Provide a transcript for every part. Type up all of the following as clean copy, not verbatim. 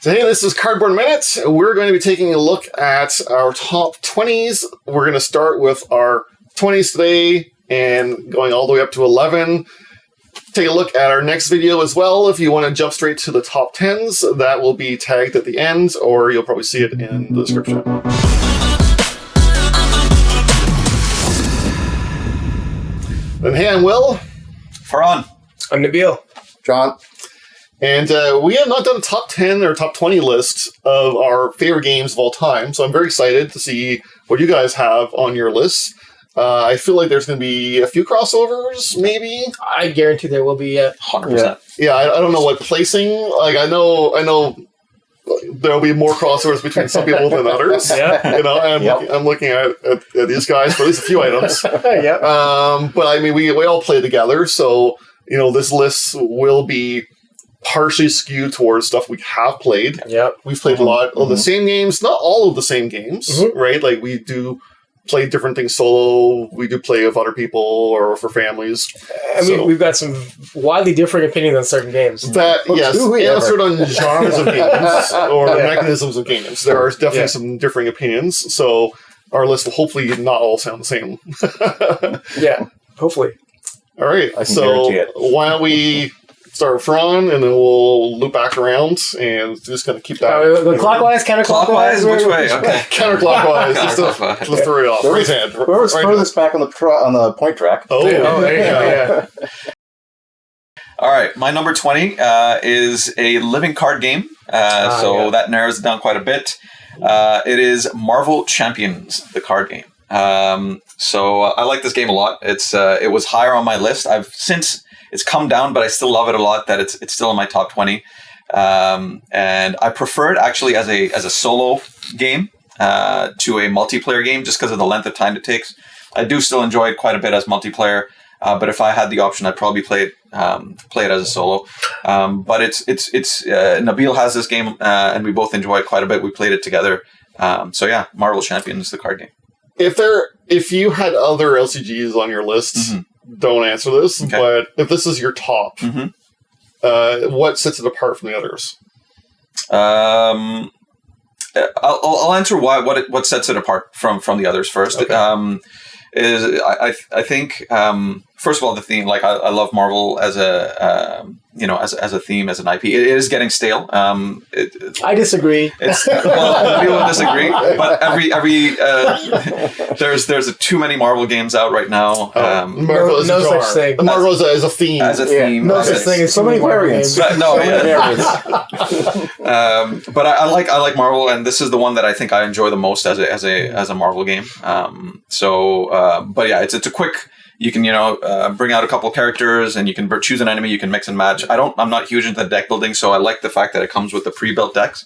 So hey, this is Cardboard Minute. We're going to be taking a look at our top 20s. We're going to start with our 20s today and going all the way up to 11. Take a look at our next video as well. If you want to jump straight to the top 10s, that will be tagged at the end, or you'll probably see it in the description. Then hey, I'm Will. Farhan. I'm Nabil. John. And we have not done a top 10 or top 20 list of our favorite games of all time, so I'm very excited to see what you guys have on your list. I feel like there's going to be a few crossovers, maybe. I guarantee there will be 100%. Yeah, I don't know what placing. Like, I know there'll be more crossovers between some people than others. Yeah. You know, and I'm looking at these guys for at least a few items. Yeah. But I mean, we all play together, so you know, this list will be partially skewed towards stuff we have played. Yep. We've played a lot of the same games, not all of the same games, right? Like we do play different things solo. We do play with other people or for families. I mean, we've got some widely differing opinions on certain games. That, yes, and certain genres of games or mechanisms of games. There are definitely some differing opinions. So our list will hopefully not all sound the same. Yeah, hopefully. All right. I can So guarantee it. why don't we start with Fran, and then we'll loop back around and just kind of keep that. Clockwise, counterclockwise? Clockwise? Which way? Okay. Counterclockwise. Just to throw it off. Whoever's, Right hand. whoever's Right furthest back on the point track. Oh, there you go, yeah. All right. My number 20 is a living card game. That narrows it down quite a bit. It is Marvel Champions, the card game. So I like this game a lot. It was higher on my list. I've since it's come down, but I still love it a lot. That it's still in my top 20. And I prefer it actually as a solo game to a multiplayer game, just because of the length of time it takes. I do still enjoy it quite a bit as multiplayer, but if I had the option, I'd probably play it as a solo. But it's Nabil has this game, and we both enjoy it quite a bit. We played it together. So yeah, Marvel Champions, the card game. If you had other LCGs on your list, don't answer this. Okay. But if this is your top, what sets it apart from the others? I'll answer what sets it apart from the others first. Okay. I think first of all, the theme, like I love Marvel as a as a theme, as an IP. It is getting stale. I disagree. People will disagree, but every there's too many Marvel games out right now. Marvel is no a such genre. thing. Marvel as a theme. As a theme, No such thing as So many variants. games. But I like Marvel, and this is the one that I think I enjoy the most as a Marvel game. But yeah, it's a quick. You can bring out a couple characters, and you can choose an enemy. You can mix and match. I'm not huge into deck building, so I like the fact that it comes with the pre-built decks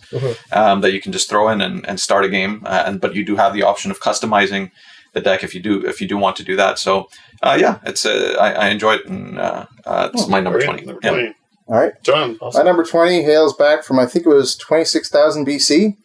that you can just throw in and start a game. But you do have the option of customizing the deck if you do want to do that. So I enjoy it, and it's my number 20. Number 20. Yeah. All right. John. My number 20 hails back from, I think it was 26,000 BC.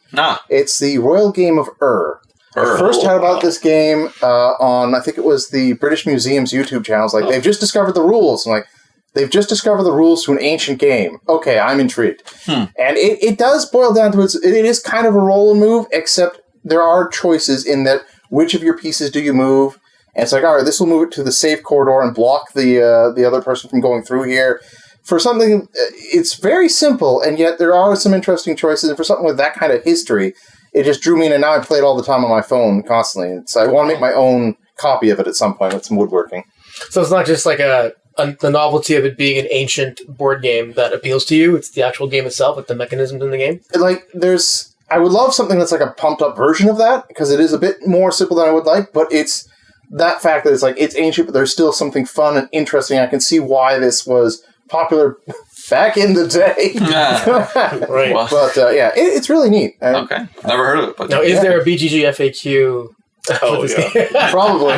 It's the Royal Game of Ur. I first heard about this game on, I think it was the British Museum's YouTube channels. Like, they've just discovered the rules. I'm like, they've just discovered the rules to an ancient game. Okay, I'm intrigued. And it does boil down to it is kind of a roll and move, except there are choices in that which of your pieces do you move. And it's like, all right, this will move it to the safe corridor and block the other person from going through here. For something, it's very simple, and yet there are some interesting choices. And for something with that kind of history, it just drew me in, and now I play it all the time on my phone constantly. So I want to make my own copy of it at some point with some woodworking. So it's not just like the novelty of it being an ancient board game that appeals to you. It's the actual game itself, with the mechanisms in the game. Like, I would love something that's like a pumped up version of that, because it is a bit more simple than I would like, but it's that fact that it's ancient, but there's still something fun and interesting. I can see why this was popular back in the day. Right. Well, But it's really neat. okay. Never heard of it. But Now, is there a BGG FAQ for this game? Probably.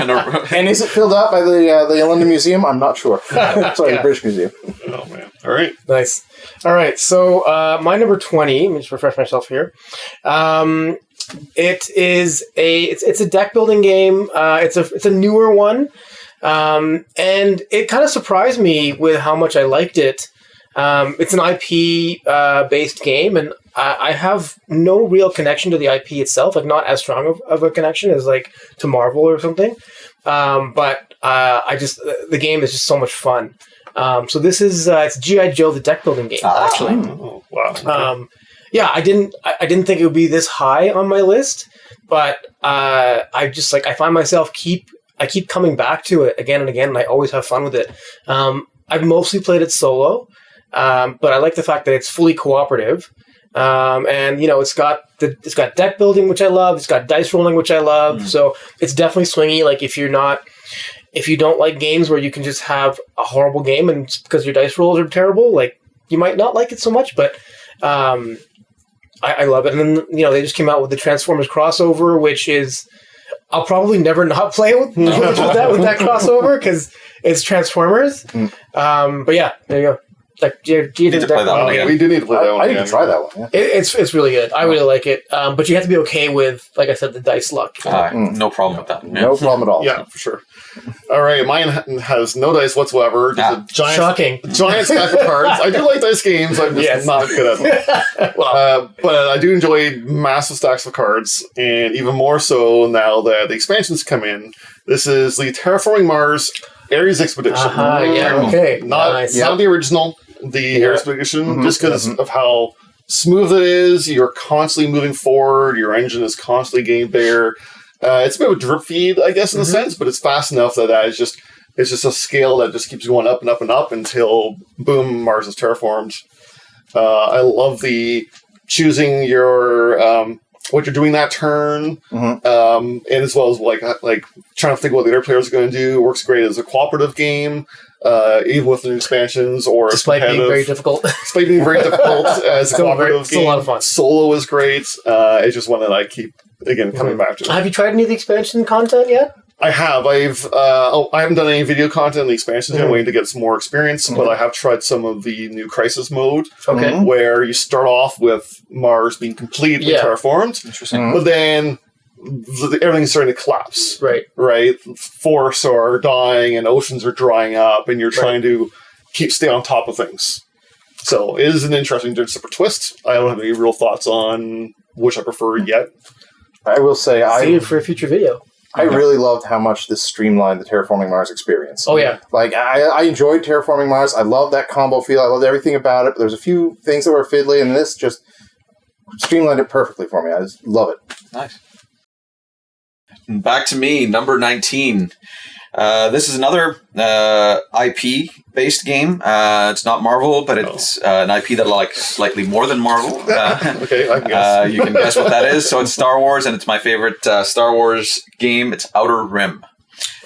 And is it filled out by the London Museum? I'm not sure. Sorry, the British Museum. Oh, man. All right. Nice. All right. So my number 20, let me just refresh myself here. It's a deck building game. It's a newer one. And it kind of surprised me with how much I liked it. It's an IP based game, and I have no real connection to the IP itself, like not as strong of a connection as like to Marvel or something. But the game is just so much fun. So this is it's G.I. Joe, the deck building game, actually. Oh, wow. Okay. Yeah, I didn't think it would be this high on my list, but I find myself I keep coming back to it again and again, and I always have fun with it. I've mostly played it solo, but I like the fact that it's fully cooperative. And it's got deck building, which I love. It's got dice rolling, which I love. So it's definitely swingy. Like if you don't like games where you can just have a horrible game and because your dice rolls are terrible, like you might not like it so much, but I love it. And then they just came out with the Transformers crossover, which is I'll probably never not play with that crossover because it's Transformers. But yeah, there you go. Like, you need to play that one again. We do need to play that one. I need to try that one. Yeah. It's really good. I really like it. But you have to be okay with, like I said, the dice luck. No problem with that. No problem at all. Yeah, for sure. All right, mine has no dice whatsoever. Just a giant stack of cards. I do like dice games. I'm just not good at them. But I do enjoy massive stacks of cards, and even more so now that the expansions come in. This is the Terraforming Mars Ares Expedition. Okay. Not the original. The Ares Expedition, just because of how smooth it is. You're constantly moving forward. Your engine is constantly getting bigger. It's a bit of a drip feed, I guess, in a sense, but it's fast enough that it's just a scale that just keeps going up and up and up until, boom, Mars is terraformed. I love the choosing your what you're doing that turn, and as well as like trying to think what the other players are going to do. It works great as a cooperative game. Even with the new expansions or despite being very difficult as a cooperative game. It's a lot of fun. Solo is great. It's just one that I keep coming back to. Have you tried any of the expansion content yet? I have. I haven't done any video content in the expansions yet. I'm waiting to get some more experience, but I have tried some of the new Crisis mode, where you start off with Mars being completely terraformed. Interesting. But then everything's starting to collapse. Right? Forests are dying and oceans are drying up, and you're trying to stay on top of things. So it is an interesting separate twist. I don't have any real thoughts on which I prefer yet. I will say save it for a future video. I really loved how much this streamlined the Terraforming Mars experience. Oh, yeah. Like, I enjoyed Terraforming Mars. I love that combo feel. I loved everything about it. But there's a few things that were fiddly, and this just streamlined it perfectly for me. I just love it. Nice. Back to me, number 19. This is another IP-based game. It's not Marvel, but it's an IP that I like slightly more than Marvel. Okay, I can guess. You can guess what that is. So it's Star Wars, and it's my favorite Star Wars game. It's Outer Rim.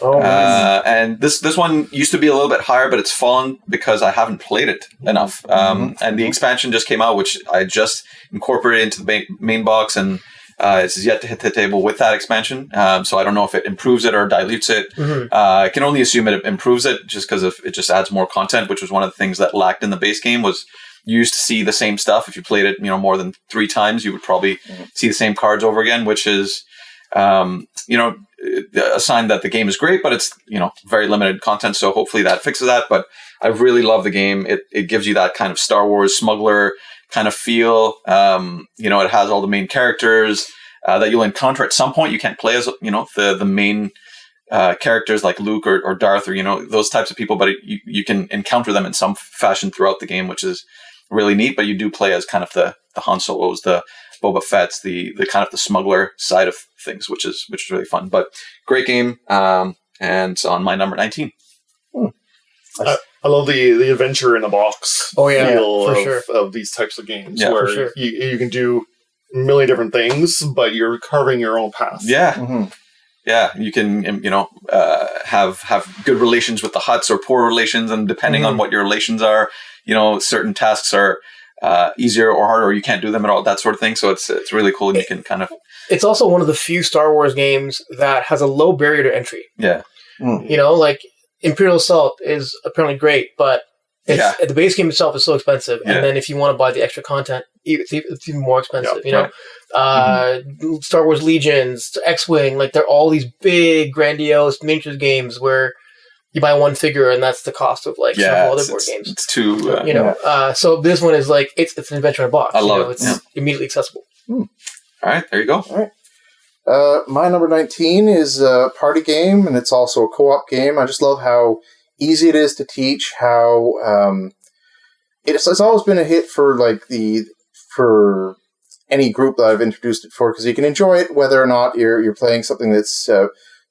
Oh, nice. And this one used to be a little bit higher, but it's fallen because I haven't played it enough. And the expansion just came out, which I just incorporated into the main box, and it's yet to hit the table with that expansion. So I don't know if it improves it or dilutes it. I can only assume it improves it just because it just adds more content, which was one of the things that lacked in the base game. Was you used to see the same stuff. If you played it, more than 3 times, you would probably see the same cards over again, which is, a sign that the game is great, but it's, very limited content. So hopefully that fixes that. But I really love the game. It gives you that kind of Star Wars smuggler kind of feel. It has all the main characters that you'll encounter at some point. You can't play as, the main characters like Luke or Darth or, those types of people, but you can encounter them in some fashion throughout the game, which is really neat. But you do play as kind of the Han Solos, the Boba Fett's, the kind of the smuggler side of things, which is really fun. But great game, and it's on my number 19. I love the adventure in the box feel of these types of games where you can do a million different things, but you're carving your own path. Yeah. Yeah, you can, have good relations with the Hutts or poor relations, and depending on what your relations are, certain tasks are easier or harder, or you can't do them at all, that sort of thing. So it's really cool, and you can kind of... It's also one of the few Star Wars games that has a low barrier to entry. Yeah. Like Imperial Assault is apparently great, but the base game itself is so expensive, and then if you want to buy the extra content, it's even more expensive. Star Wars Legions, X-Wing, like they're all these big, grandiose miniatures games where you buy one figure and that's the cost of like several other board games. It's too, so this one is like it's an adventure in a box. I love it. It's immediately accessible. All right, there you go. All right. My number 19 is a party game, and it's also a co-op game. I just love how easy it is to teach. How it's always been a hit for for any group that I've introduced it for, because you can enjoy it whether or not you're playing something that's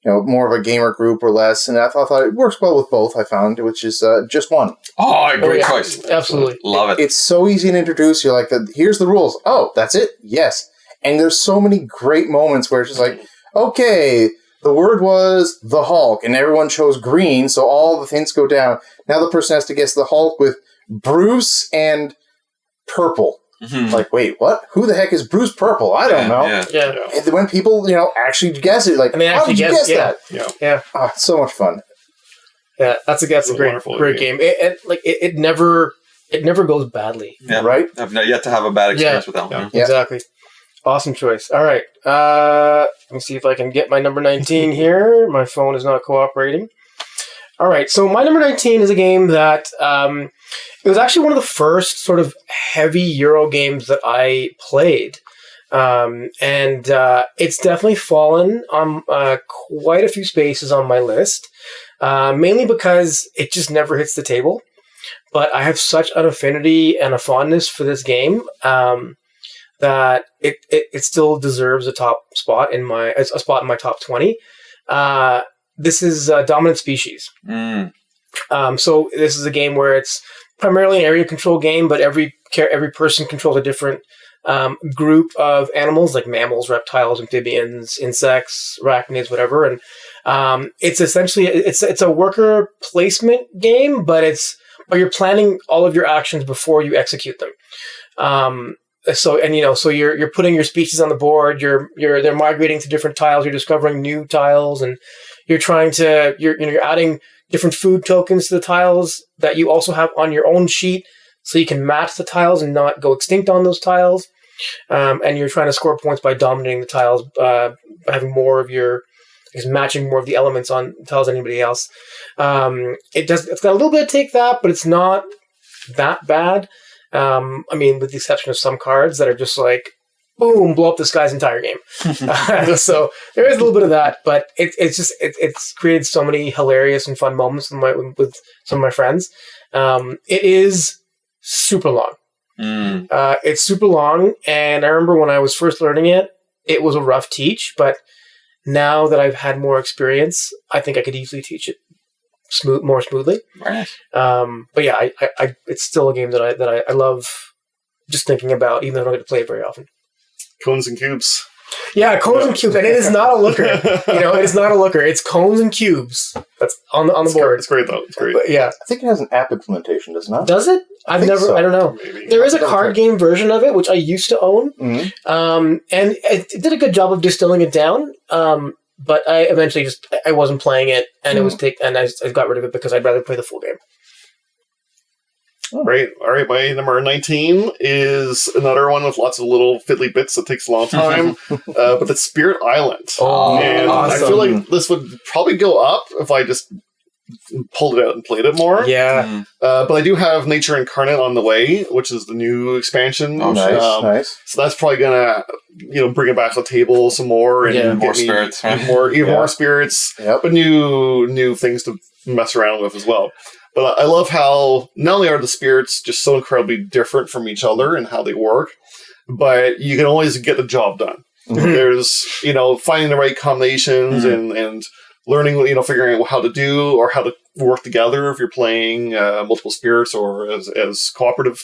more of a gamer group or less. And I thought it works well with both. I found, which is Just One. Oh, great choice! Absolutely, love it. It's so easy to introduce. You're like, here's the rules. Oh, that's it. Yes. And there's so many great moments where it's just like, okay, the word was the Hulk, and everyone chose green, so all the hints go down. Now the person has to guess the Hulk with Bruce and purple. Mm-hmm. Like, wait, what? Who the heck is Bruce Purple? I don't know. Yeah. And when people, actually guess it, like, how did you guess that? Yeah. Oh, it's so much fun. Yeah, that's a great game. It never goes badly. Yeah. Right? I've yet to have a bad experience with that one. Yeah. Exactly. Awesome choice. All right. Let me see if I can get my number 19 here. My phone is not cooperating. All right. So my number 19 is a game that it was actually one of the first sort of heavy Euro games that I played. And it's definitely fallen on quite a few spaces on my list, mainly because it just never hits the table. But I have such an affinity and a fondness for this game that it still deserves a spot in my top 20. This is Dominant Species. So this is a game where it's primarily an area control game, but every person controls a different group of animals, like mammals, reptiles, amphibians, insects, arachnids, whatever. And it's essentially it's a worker placement game, but you're planning all of your actions before you execute them. So you're putting your species on the board. They're migrating to different tiles. You're discovering new tiles, and you're adding different food tokens to the tiles that you also have on your own sheet, so you can match the tiles and not go extinct on those tiles. And you're trying to score points by dominating the tiles, by having more of matching more of the elements on tiles than anybody else. It's got a little bit of take that, but it's not that bad. With the exception of some cards that are just like, boom, blow up this guy's entire game. So there is a little bit of that, but it's created so many hilarious and fun moments with some of my friends. It is super long. It's super long, and I remember when I was first learning it, it was a rough teach, but now that I've had more experience, I think I could easily teach it more smoothly. Right. But yeah, I it's still a game that I love just thinking about, even though I don't get to play it very often. Cones and cubes. Yeah, cones and cubes, and it is not a looker. It is not a looker. It's cones and cubes. That's on the board. It's great though. It's great. But, yeah, I think it has an app implementation, does it not? Does it? I don't know. Maybe. There is a card game version of it, which I used to own, and it did a good job of distilling it down. But I eventually I wasn't playing it, and I got rid of it because I'd rather play the full game. Right. All right. My number 19 is another one with lots of little fiddly bits that takes a long time, but it's Spirit Island. Oh, and awesome. I feel like this would probably go up if I just pulled it out and played it more. Yeah. But I do have Nature Incarnate on the way, which is the new expansion. Oh, nice. So that's probably gonna, bring it back to the table some more and more spirits, even more spirits, but new things to mess around with as well. But I love how not only are the spirits just so incredibly different from each other and how they work, but you can always get the job done. Mm-hmm. There's, finding the right combinations and learning, figuring out how to do or how to work together if you're playing multiple spirits or as cooperative.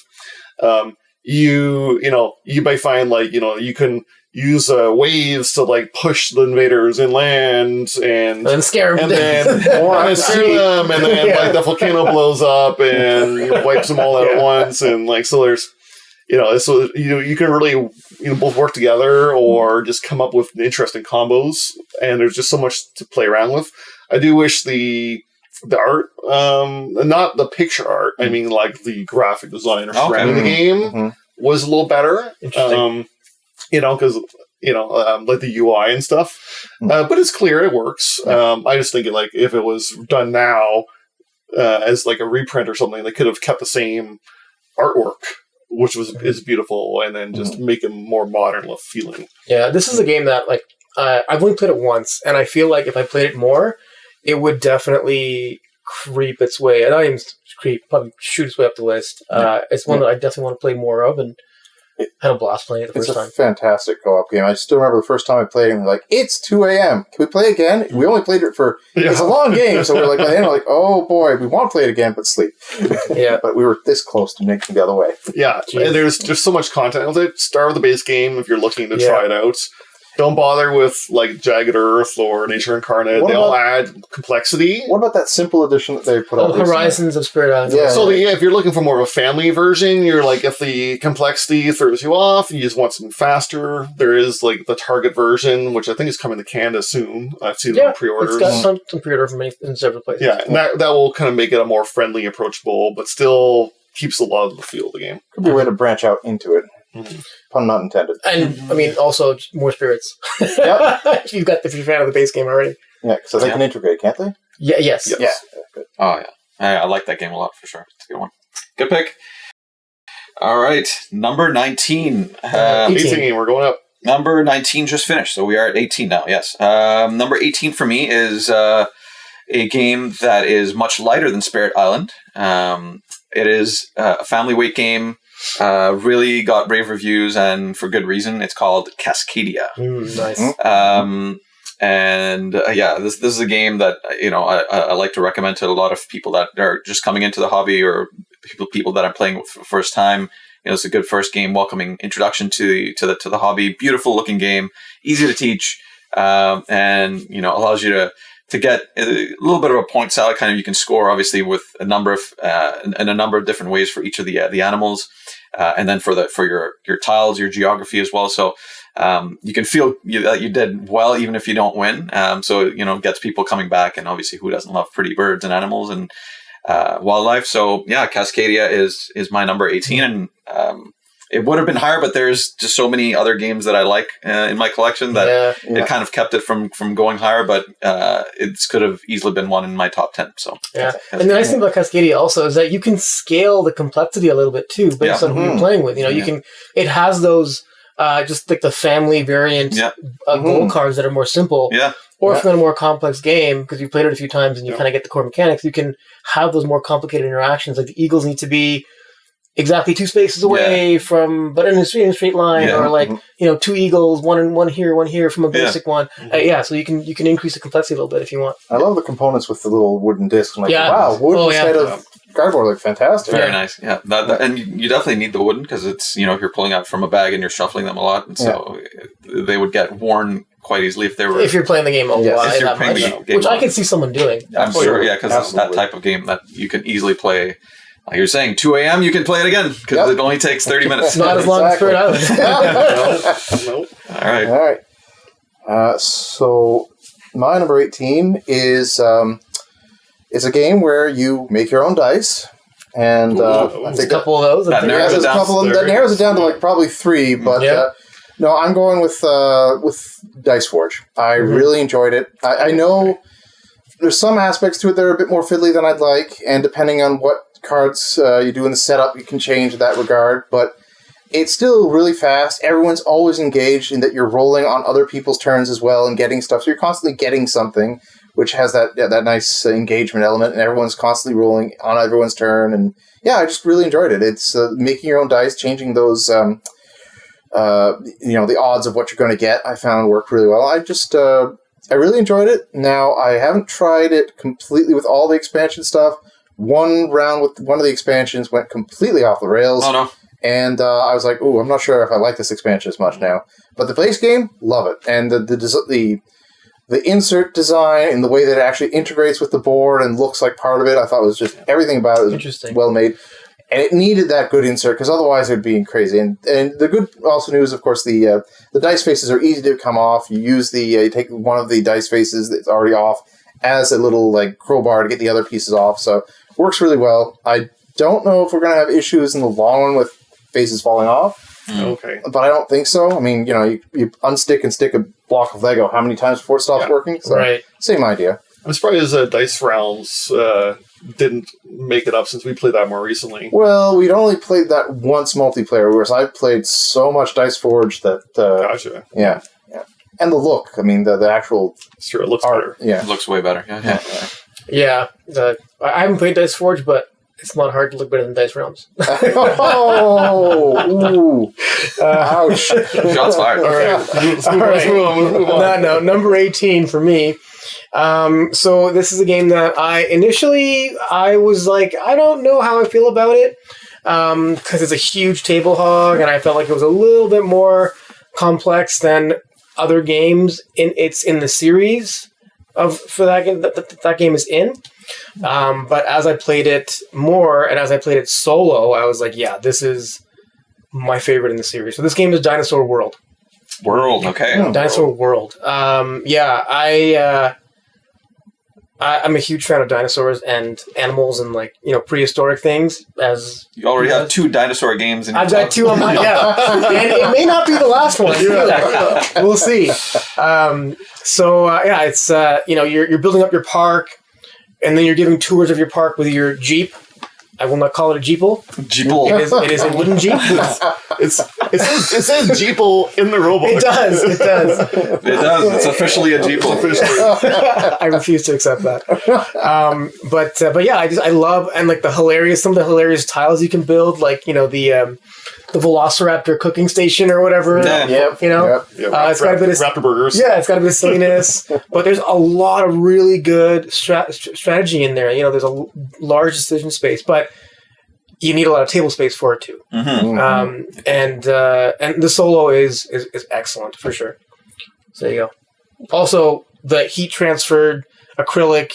You may find you can use waves to push the invaders inland and scare them, and then scare them, and then the volcano blows up and wipes them all out at once, and so there's so you can really both work together or just come up with interesting combos, and there's just so much to play around with. I do wish the art, not the picture art, I mean the graphic design surrounding the game was a little better. Interesting. Because like the UI and stuff. But it's clear, it works. I just think if it was done now as like a reprint or something, they could have kept the same artwork, which is beautiful, and then just make it more modern feeling. Yeah, this is a game that I've only played it once, and I feel like if I played it more, it would definitely creep its way. And I am probably shoot its way up the list. It's one that I definitely want to play more of, and had a blast playing it the first time. It's a fantastic co-op game. I still remember the first time I played it, and like, it's 2 a.m. Can we play again? We only played it for... It's a long game, so we're like, by the end, we're like, oh boy, we want to play it again, but sleep. Yeah. But we were this close to making the other way. Yeah, and there's so much content with it. Start with the base game if you're looking to try it out. Don't bother with like Jagged Earth or Nature Incarnate. They all add complexity. What about that simple edition that they put out? Horizons of Spirit Island. Yeah. So if you're looking for more of a family version, you're like, if the complexity throws you off, you just want something faster. There is like the Target version, which I think is coming to Canada soon. I've seen it on pre-orders. It's got some pre-order from in several places. Yeah, and that will kind of make it a more friendly, approachable, but still keeps a lot of the feel of the game. Could be a way to branch out into it. Pun not intended. And I mean, also more spirits. if you're a fan of the base game already. Yeah, so they can integrate, can't they? Yeah. Yes. Yeah. Good. Oh yeah, I like that game a lot for sure. It's a good one. Good pick. All right, number 19. 18. We're going up. Number 19 just finished, so we are at 18 now. Yes. Number 18 for me is a game that is much lighter than Spirit Island. It is a family weight game. Really got rave reviews, and for good reason. It's called Cascadia. Nice. This is a game that I like to recommend to a lot of people that are just coming into the hobby, or people that are playing with for the first time. It's a good first game, welcoming introduction to the hobby. Beautiful looking game, easy to teach, and allows you to get a little bit of a point salad. Kind of, you can score obviously with a number of different ways for each of the animals, and then for your tiles, your geography as well. So you can feel that you did well even if you don't win. So it gets people coming back, and obviously who doesn't love pretty birds and animals and wildlife? So yeah, Cascadia is my number 18, and it would have been higher, but there's just so many other games that I like in my collection that it kind of kept it from going higher, but it could have easily been one in my top 10. So yeah, and the nice thing about Cascadia also is that you can scale the complexity a little bit too, based on who you're playing with. You can. It has those just like the family variant goal cards that are more simple. Yeah. Or if you're in a more complex game, because you've played it a few times and you kind of get the core mechanics, you can have those more complicated interactions. Like the eagles need to be exactly 2 spaces away from, but in a straight line, or like 2 eagles, one here from a basic one. So you can increase the complexity a little bit if you want. I love the components with the little wooden discs. I'm like, wow, wood instead of cardboard, like fantastic. Very nice. Yeah, and you definitely need the wooden because it's if you're pulling out from a bag and you're shuffling them a lot, and so they would get worn quite easily if you're playing the game a lot, if you're playing the game which I could see someone doing. I'm sure, because it's that type of game that you can easily play. Like you're saying, 2 a.m. you can play it again because it only takes 30 minutes. It's not as long as Spirit Island. Nope. All right. So my number 18 is a game where you make your own dice. And I think a couple of those. That narrows it down to like probably 3, but no, I'm going with Dice Forge. I really enjoyed it. I know there's some aspects to it that are a bit more fiddly than I'd like, and depending on what cards you do in the setup, you can change in that regard, but it's still really fast. Everyone's always engaged in that you're rolling on other people's turns as well and getting stuff, so you're constantly getting something, which has that nice engagement element, and everyone's constantly rolling on everyone's turn, and I just really enjoyed it. It's making your own dice, changing those the odds of what you're going to get, I found worked really well. I really enjoyed it. Now, I haven't tried it completely with all the expansion stuff. One round with one of the expansions went completely off the rails. Oh, no. And I was like, I'm not sure if I like this expansion as much now. But the base game, love it. And the insert design and the way that it actually integrates with the board and looks like part of it, I thought was just everything about it was well made. And it needed that good insert because otherwise it would be crazy. And the good also news, of course, the dice faces are easy to come off. You use you take one of the dice faces that's already off as a little like crowbar to get the other pieces off. So works really well. I don't know if we're going to have issues in the long run with faces falling off. Okay. But I don't think so. I mean, you unstick and stick a block of Lego how many times before it stops working? So, right. Same idea. I'm surprised Dice Realms didn't make it up since we played that more recently. Well, we'd only played that once multiplayer, whereas I played so much Dice Forge that... Gotcha. Yeah. And the look. I mean, the actual... Sure, it looks art, better. Yeah. It looks way better. Yeah. I haven't played Dice Forge, but it's not hard to look better than Dice Realms. Ooh. Ouch. Shots fired. All right. Let's move on. No, number 18 for me. So this is a game that I was like, I don't know how I feel about it. Because it's a huge table hog, and I felt like it was a little bit more complex than other games in the series for that game that game is in. But as I played it more and as I played it solo, I was like, yeah, this is my favorite in the series. So this game is Dinosaur World. Okay. Dinosaur World. I'm a huge fan of dinosaurs and animals and prehistoric things. As you already have 2 dinosaur games in your I've got 2 on my and it may not be the last one. We'll see. It's you're building up your park, and then you're giving tours of your park with your Jeep. I will not call it a Jeeple. Jeeple. It is a wooden Jeep. It says Jeeple in the robot. It does. It does. It's officially a Jeeple. I refuse to accept that. But yeah, I love some of the hilarious tiles you can build, the Velociraptor cooking station or whatever. Yep. It's got a bit of Raptor burgers. Yeah, it's got a bit of silliness, but there's a lot of really good strategy in there. There's a large decision space, but you need a lot of table space for it too. Mm-hmm. And the solo is excellent for sure. So there you go. Also, the heat transferred acrylic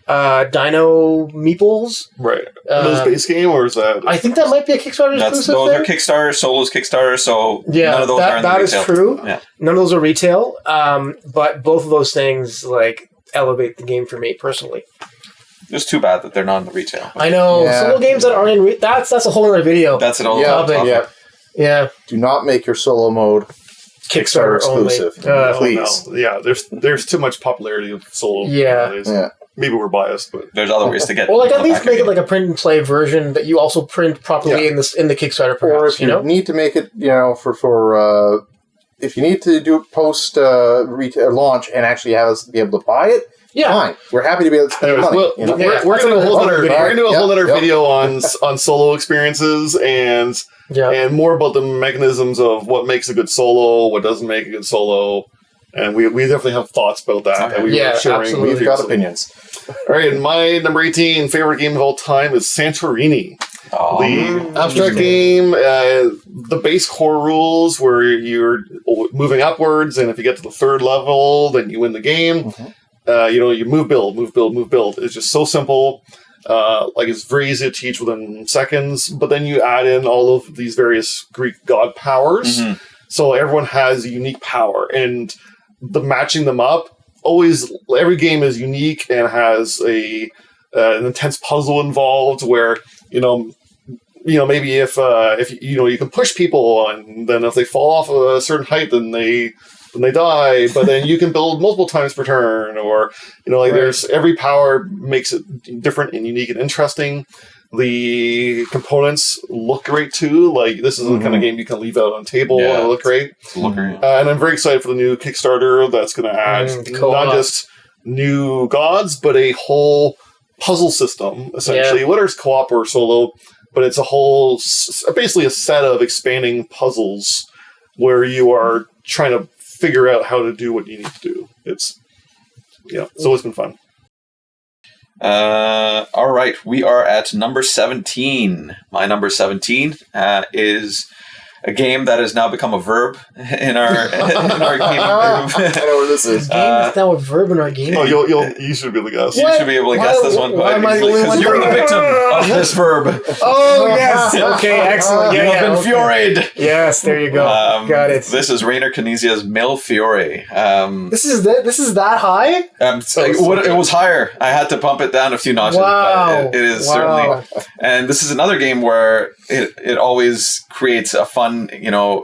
dino meeples. Right. Are those base game, or is that... I think that might be a Kickstarter exclusive. Those are Kickstarter, Solo's Kickstarter, so none of those are in the retail. That is true. Yeah. None of those are retail, but both of those things elevate the game for me personally. It's too bad that they're not in the retail. I know. Solo games that aren't in that's a whole other video. That's an whole topic. Yeah. Do not make your solo mode Kickstarter exclusive. Please. No. Yeah, there's too much popularity of solo. Yeah. Maybe we're biased, but there's other ways to get. Well, at least make it like a print and play version that you also print properly in the Kickstarter. Perhaps, or if you need to make it, for if you need to do it post launch and actually have us be able to buy it. Yeah, fine. We're happy to be able to spend money. We're going to do a whole other video on solo experiences and more about the mechanisms of what makes a good solo, what doesn't make a good solo. And we definitely have thoughts about that that we were sharing. Absolutely. We've got opinions. All right, and my number 18 favorite game of all time is Santorini. The abstract game, the base core rules where you're moving upwards, and if you get to the 3rd level, then you win the game. Mm-hmm. You move, build. It's just so simple. It's very easy to teach within seconds, but then you add in all of these various Greek god powers. Mm-hmm. So everyone has a unique power, and the matching them up, every game is unique and has an intense puzzle involved where, maybe if you can push people, and then if they fall off a certain height, then they die, but then you can build multiple times per turn, or, there's every power makes it different and unique and interesting. The components look great too. This is the kind of game you can leave out on a table and it'll look great. And I'm very excited for the new Kickstarter that's going to add not just new gods, but a whole puzzle system, essentially. Whether it's co-op or solo, but it's basically a set of expanding puzzles where you are trying to figure out how to do what you need to do. It's always been fun. All right, we are at number 17. My number 17 is a game that has now become a verb in our gaming group. I know what this is. Game is now a verb in our gaming. Oh, you should be able to guess. You should be able to guess this one quite easily because you're the victim of this verb. Oh yes. Okay. Excellent. You have been furied. Yes. There you go. Got it. This is Rainer Knizia's Millefiori. This is that high? It was higher. I had to pump it down a few notches. Wow. But it is certainly. And this is another game where it always creates a fun fun,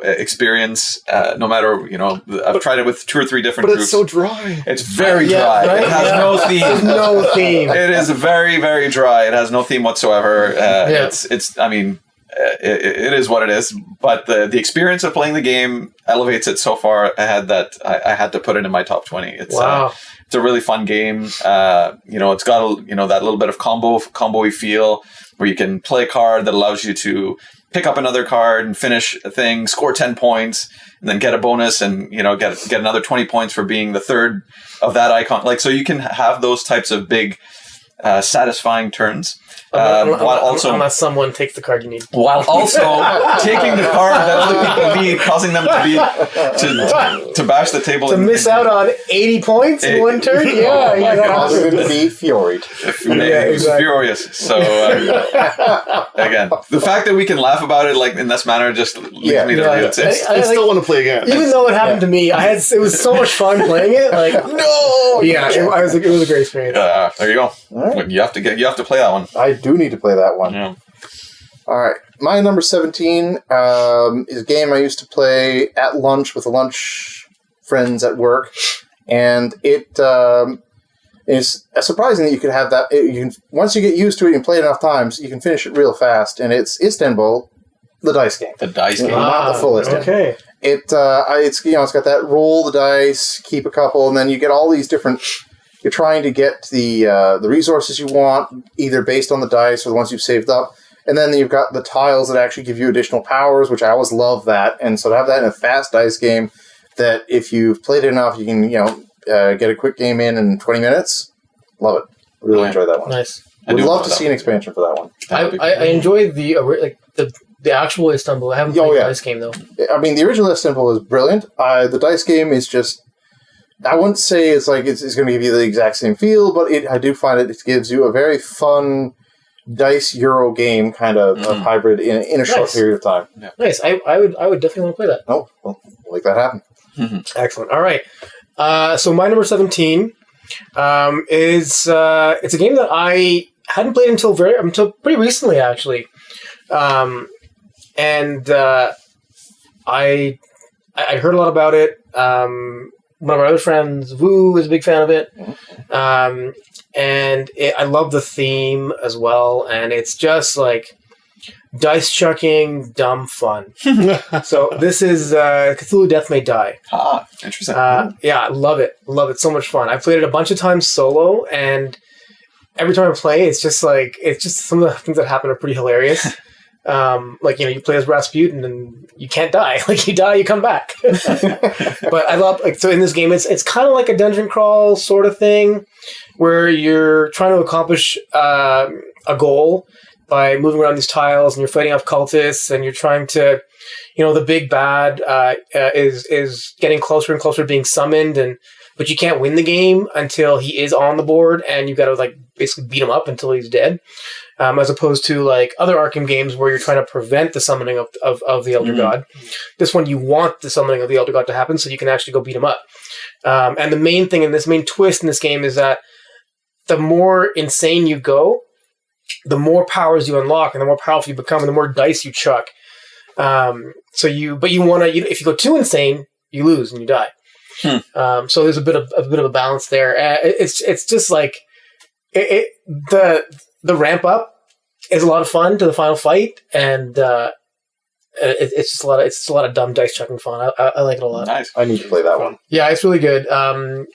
experience. No matter, I've tried it with 2 or 3 different but groups. It's so dry. It's very dry. Right? It has no theme. No theme. It is very, very dry. It has no theme whatsoever. It is what it is. But the experience of playing the game elevates it so far ahead that I had to put it in my top 20. It's it's a really fun game. It's got that little bit of combo-y feel where you can play a card that allows you to pick up another card and finish a thing, score 10 points, and then get a bonus and get another 20 points for being the third of that icon. Like, so you can have those types of big satisfying turns. Unless someone takes the card you need. While also taking the card that other people need, causing them to bash the table. To miss out on 80 points in one turn? That causing them to be furious. Furious. So, again, the fact that we can laugh about it like in this manner just leads me to read it. I still want to play again. Even though it happened to me, it was so much fun playing it. Like, no! Yeah, it was a great experience. There you go. Right. You have to play that one. I do need to play that one. Yeah. All right. My number 17 is a game I used to play at lunch with the lunch friends at work. And it is surprising that you could have that. Once you get used to it and play it enough times, you can finish it real fast. And it's Istanbul, the dice game. The dice game. Not the full Istanbul. Okay. It's got that roll the dice, keep a couple, and then you get all these different... You're trying to get the resources you want, either based on the dice or the ones you've saved up. And then you've got the tiles that actually give you additional powers, which I always love that. And so to have that in a fast dice game that if you've played it enough, you can, get a quick game in 20 minutes. Love it. Really enjoy that one. Nice. Would love to see an expansion for that one. I enjoyed the actual Istanbul. I haven't played the dice game, though. I mean, the original Istanbul is brilliant. The dice game is just... I wouldn't say it's going to give you the exact same feel, but I do find it gives you a very fun dice Euro game kind of hybrid in a short period of time. Yeah. Nice. I would definitely want to play that. Oh, well, we'll make that happen. Excellent. All right. So my number 17 is it's a game that I hadn't played until pretty recently, actually, and I heard a lot about it. One of our other friends, Woo, is a big fan of it. And I love the theme as well. And it's just like dice chucking, dumb fun. So this is Cthulhu Death May Die. Ah, interesting. Yeah, I love it. Love it. So much fun. I played it a bunch of times solo, and every time I play, it's just some of the things that happen are pretty hilarious. You play as Rasputin and you can't die. Like, you die, you come back. But I love, so in this game, it's kind of like a dungeon crawl sort of thing where you're trying to accomplish a goal by moving around these tiles, and you're fighting off cultists, and you're trying to, the big bad is getting closer and closer to being summoned, but you can't win the game until he is on the board, and you've got to basically beat him up until he's dead. As opposed to other Arkham games where you're trying to prevent the summoning of the Elder God. This one, you want the summoning of the Elder God to happen so you can actually go beat him up. And the main thing in this main twist in this game is that the more insane you go, the more powers you unlock and the more powerful you become and the more dice you chuck. But you want to, if you go too insane, you lose and you die. So there's a bit of a balance there. It's just like the ramp up is a lot of fun to the final fight, and it's just a lot of dumb dice chucking fun. I like it a lot. Nice. I need to play that one. Yeah, it's really good.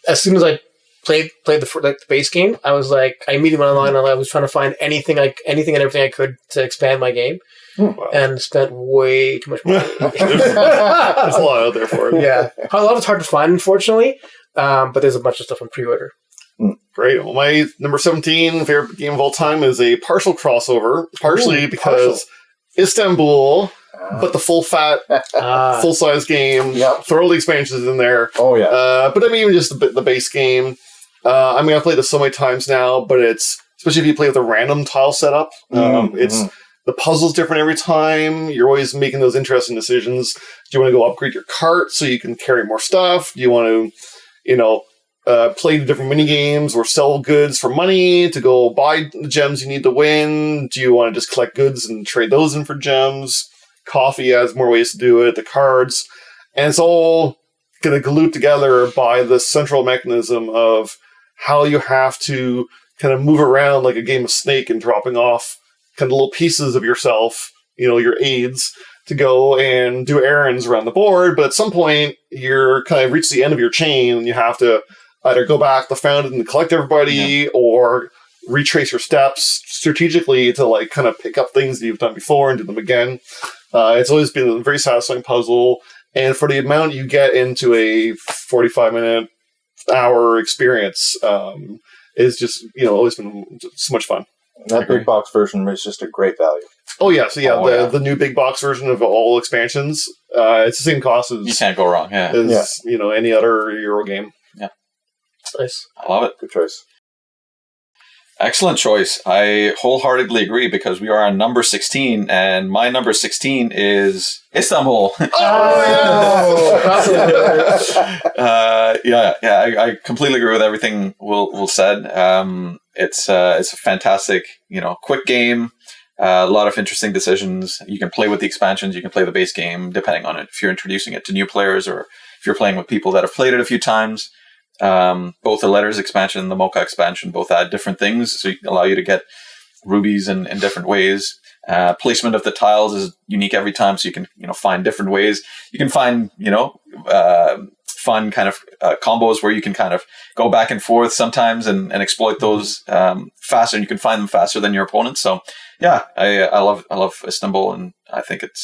As soon as I played the base game, I was I immediately went online and I was trying to find anything and everything I could to expand my game, and spent way too much money. There's a lot out there for it. Yeah, a lot of it's hard to find, unfortunately, but there's a bunch of stuff on pre-order. Great. Well, my number 17 favorite game of all time is a partial crossover, partially because Istanbul, but the full fat, full size game. Yep. Throw the expansions in there. Oh yeah. But I mean, even just the base game. I've played this so many times now, but it's especially if you play with a random tile setup. It's the puzzle's different every time. You're always making those interesting decisions. Do you want to go upgrade your cart so you can carry more stuff? Do you want to, play the different mini games or sell goods for money to go buy the gems you need to win? Do you want to just collect goods and trade those in for gems? Coffee has more ways to do it. The cards, and it's all kind of glued together by the central mechanism of how you have to kind of move around like a game of Snake and dropping off kind of little pieces of yourself, your aids, to go and do errands around the board. But at some point, you're kind of reached the end of your chain and you have to either go back to the fountain and collect everybody or retrace your steps strategically to like kind of pick up things that you've done before and do them again. It's always been a very satisfying puzzle. And for the amount you get into a 45-minute hour experience, is just, always been so much fun. That big box version is just a great value. Oh, yeah. So, the new big box version of all expansions, it's the same cost as... You can't go wrong, as, any other Euro game. Yeah. Nice. I love it. Good choice. Excellent choice. I wholeheartedly agree because we are on number 16, and my number 16 is Istanbul. I completely agree with everything Will said. It's a fantastic, quick game. A lot of interesting decisions. You can play with the expansions. You can play the base game, depending on it. If you're introducing it to new players, or if you're playing with people that have played it a few times. Both the Letters expansion and the Mocha expansion both add different things, so allow you to get rubies in different ways. Placement of the tiles is unique every time, so you can find different ways. You can find fun kind of combos where you can kind of go back and forth sometimes and exploit those faster, and you can find them faster than your opponents. So I love Istanbul, and I think it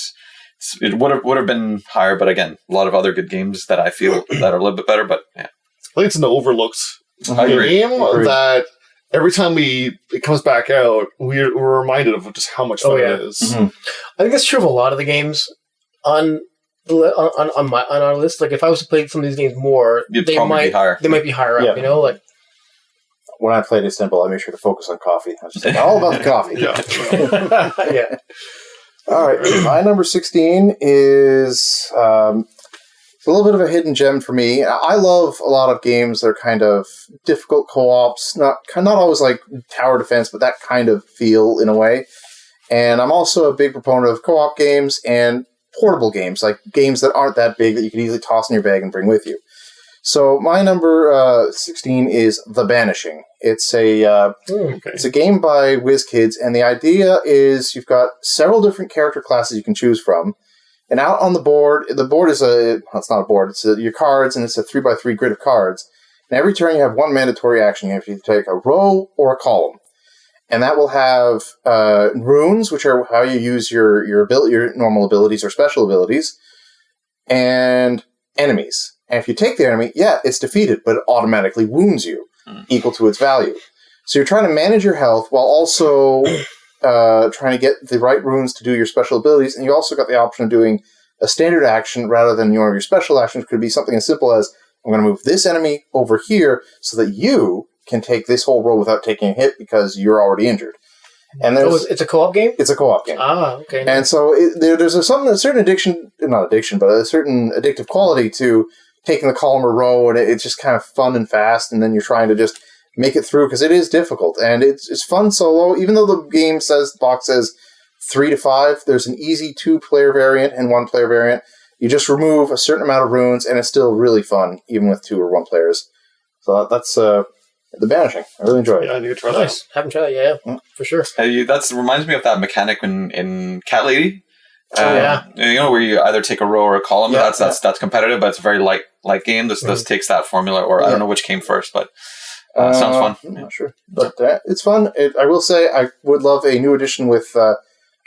would have been higher, but again, a lot of other good games that I feel that are a little bit better. But yeah. I think it's an overlooked game that every time it comes back out, we're reminded of just how much fun it is. Mm-hmm. I think that's true of a lot of the games on our list. Like if I was to play some of these games more, they might be higher. They might be higher up. Like when I played Istanbul, I made sure to focus on coffee. I was just all about the coffee. Yeah. All right, my number 16 is. It's a little bit of a hidden gem for me. I love a lot of games that are kind of difficult co-ops, not always like tower defense, but that kind of feel in a way. And I'm also a big proponent of co-op games and portable games, like games that aren't that big that you can easily toss in your bag and bring with you. So my number 16 is The Banishing. It's a game by WizKids, and the idea is you've got several different character classes you can choose from. And out on the board is it's not a board, it's your cards, and it's a 3x3 grid of cards. And every turn you have one mandatory action. You have to take a row or a column. And that will have runes, which are how you use your normal abilities or special abilities, and enemies. And if you take the enemy, it's defeated, but it automatically wounds you, equal to its value. So you're trying to manage your health while also... trying to get the right runes to do your special abilities, and you also got the option of doing a standard action rather than one of your special actions. Could be something as simple as, I'm going to move this enemy over here so that you can take this whole row without taking a hit because you're already injured. And it's a co-op game? It's a co-op game. Ah, okay. And so there's a certain addictive quality to taking the column or row, and it's just kind of fun and fast, and then you're trying to just make it through, because it is difficult, and it's fun solo. Even though the box says 3 to 5, there's an easy 2-player variant and 1-player variant. You just remove a certain amount of runes, and it's still really fun, even with 2 or 1 players. So that's The Banishing. I really enjoy it. Yeah, I need to try that. Haven't tried it, for sure. That reminds me of that mechanic in Cat Lady. Where you either take a row or a column. Yeah, that's competitive, but it's a very light game. This takes that formula, or I don't know which came first, but sounds fun. I'm not sure, but it's fun. I will say I would love a new edition with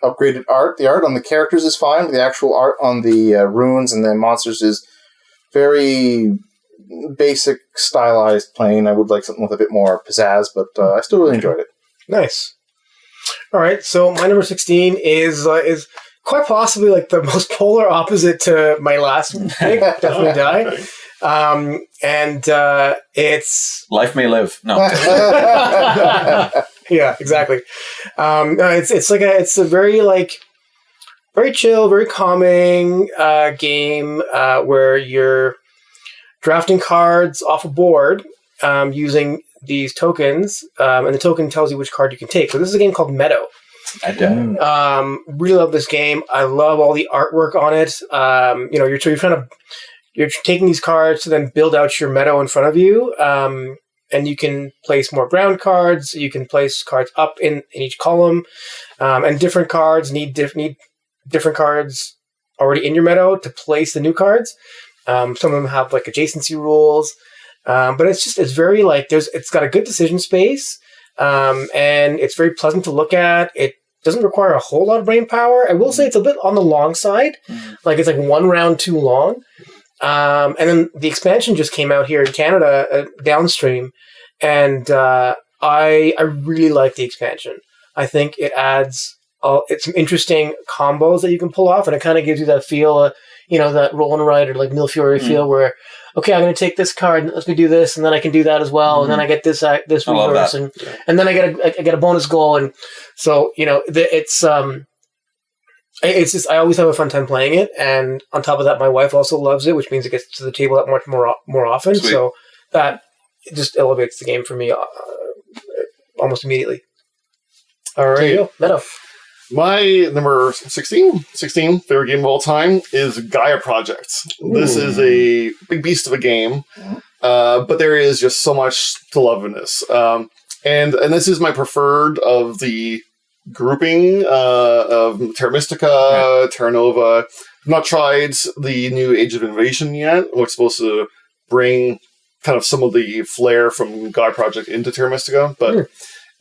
upgraded art. The art on the characters is fine. The actual art on the runes and the monsters is very basic, stylized, plain. I would like something with a bit more pizzazz, but I still really enjoyed it. Nice. All right, so my number 16 is quite possibly like the most polar opposite to my last pick, Definitely Die. And it's Life May Live. No. Yeah, exactly. It's a very very chill, very calming game where you're drafting cards off a board using these tokens, and the token tells you which card you can take. So this is a game called Meadow. I did. Really love this game. I love all the artwork on it. You're taking these cards to then build out your meadow in front of you. And you can place more ground cards. You can place cards up in each column. And different cards need different cards already in your meadow to place the new cards. Some of them have like adjacency rules. But it's very like it's got a good decision space. And it's very pleasant to look at. It doesn't require a whole lot of brain power. I will say it's a bit on the long side. Like it's like one round too long. And then the expansion just came out here in Canada, downstream, and I really like the expansion. I think it adds it's some interesting combos that you can pull off, and it kind of gives you that feel, that roll and write or like Mille Fiori feel where, okay, I'm going to take this card, let me do this, and then I can do that as well, and then I get this reverse, and then I get a bonus goal, and so it's just I always have a fun time playing it, and on top of that, my wife also loves it, which means it gets to the table that much more often. Sweet. So that just elevates the game for me almost immediately. All right, Meadow. My number 16 favorite game of all time is Gaia Project. This is a big beast of a game, but there is just so much to love in this. And this is my preferred of the grouping of Terra Mystica, Terra Nova. I've not tried the new Age of Innovation yet, which is supposed to bring kind of some of the flair from Gaia Project into Terra Mystica. But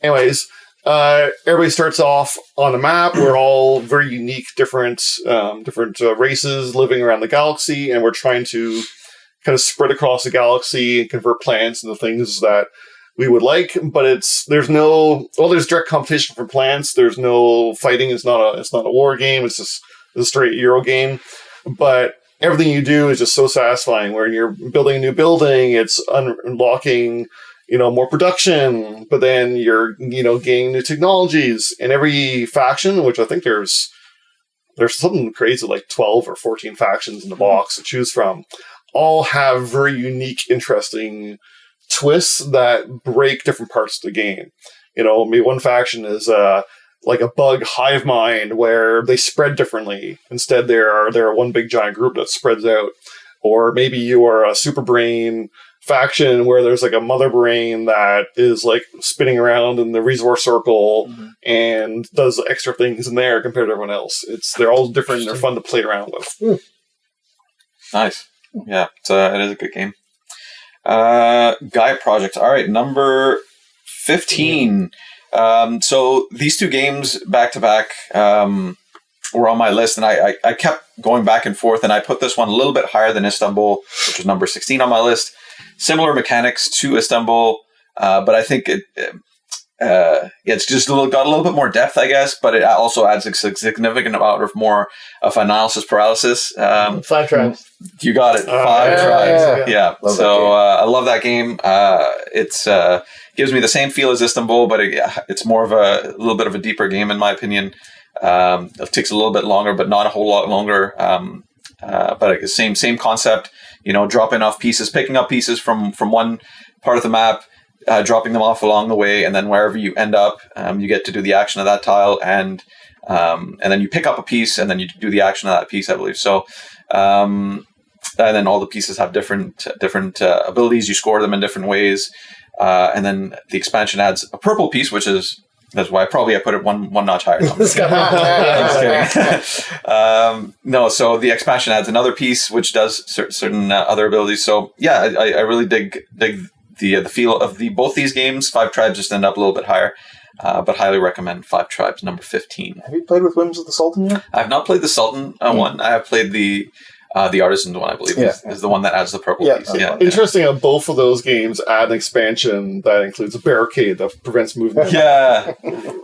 anyways, everybody starts off on a map. We're all very unique, different races living around the galaxy, and we're trying to kind of spread across the galaxy and convert plants into things that we would like, but there's direct competition for plants. There's no fighting. It's not a war game. It's just a straight Euro game. But everything you do is just so satisfying. Where you're building a new building, it's unlocking, more production. But then you're, gaining new technologies. And every faction, which I think there's something crazy like 12 or 14 factions in the box to choose from, all have very unique, interesting twists that break different parts of the game. Maybe one faction is like a bug hive mind where they spread differently. Instead, they're one big giant group that spreads out. Or maybe you are a super brain faction where there's like a mother brain that is like spinning around in the resource circle and does extra things in there compared to everyone else. They're all different and they're fun to play around with. Nice. Yeah, it is a good game. Gaia Project. All right, number 15. So these two games back to back were on my list, and I kept going back and forth, and I put this one a little bit higher than Istanbul, which was number 16 on my list. Similar mechanics to Istanbul, but I think it's just got a little bit more depth, I guess, but it also adds a significant amount of analysis paralysis. 5 tribes. You got it. 5 tribes. Yeah. So I love that game. It's gives me the same feel as Istanbul, but it's more of a little bit of a deeper game, in my opinion. It takes a little bit longer, but not a whole lot longer. But same concept. Dropping off pieces, picking up pieces from one part of the map, dropping them off along the way, and then wherever you end up, you get to do the action of that tile, and then you pick up a piece, and then you do the action of that piece, I believe. So, and then all the pieces have different abilities. You score them in different ways, and then the expansion adds a purple piece, that's why I put it one notch higher. No, just kidding. No, so the expansion adds another piece which does certain other abilities. So yeah, I really dig the feel of both these games. 5 Tribes just end up a little bit higher, but highly recommend 5 Tribes, number 15. Have you played with Whims of the Sultan yet? I have not played the Sultan one. I have played the Artisan one, I believe, is the one that adds the purple piece. Yeah. Interesting how both of those games add an expansion that includes a barricade that prevents movement. Yeah.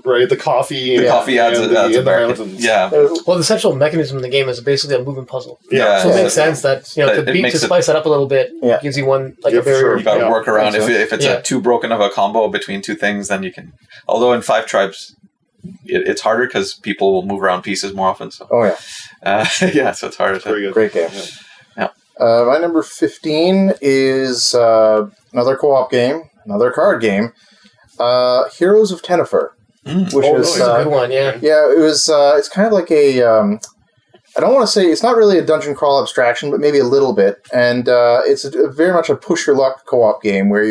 Right? The coffee adds a barricade. Yeah. Well, the central mechanism in the game is basically a moving puzzle. Yeah. So it makes sense that, to spice that up a little bit, gives you one, a barrier. Sure. You got to work around. If it's too broken of a combo between two things, then you can. Although in 5 Tribes, it's harder because people will move around pieces more often. So. Oh, yeah. So it's harder. Great game. Yeah. My number 15 is another co-op game, another card game, Heroes of Tennefer. which was a good one. Yeah, yeah. It was. It's kind of like a. I don't want to say it's not really a dungeon crawl abstraction, but maybe a little bit. And it's very much a push your luck co-op game where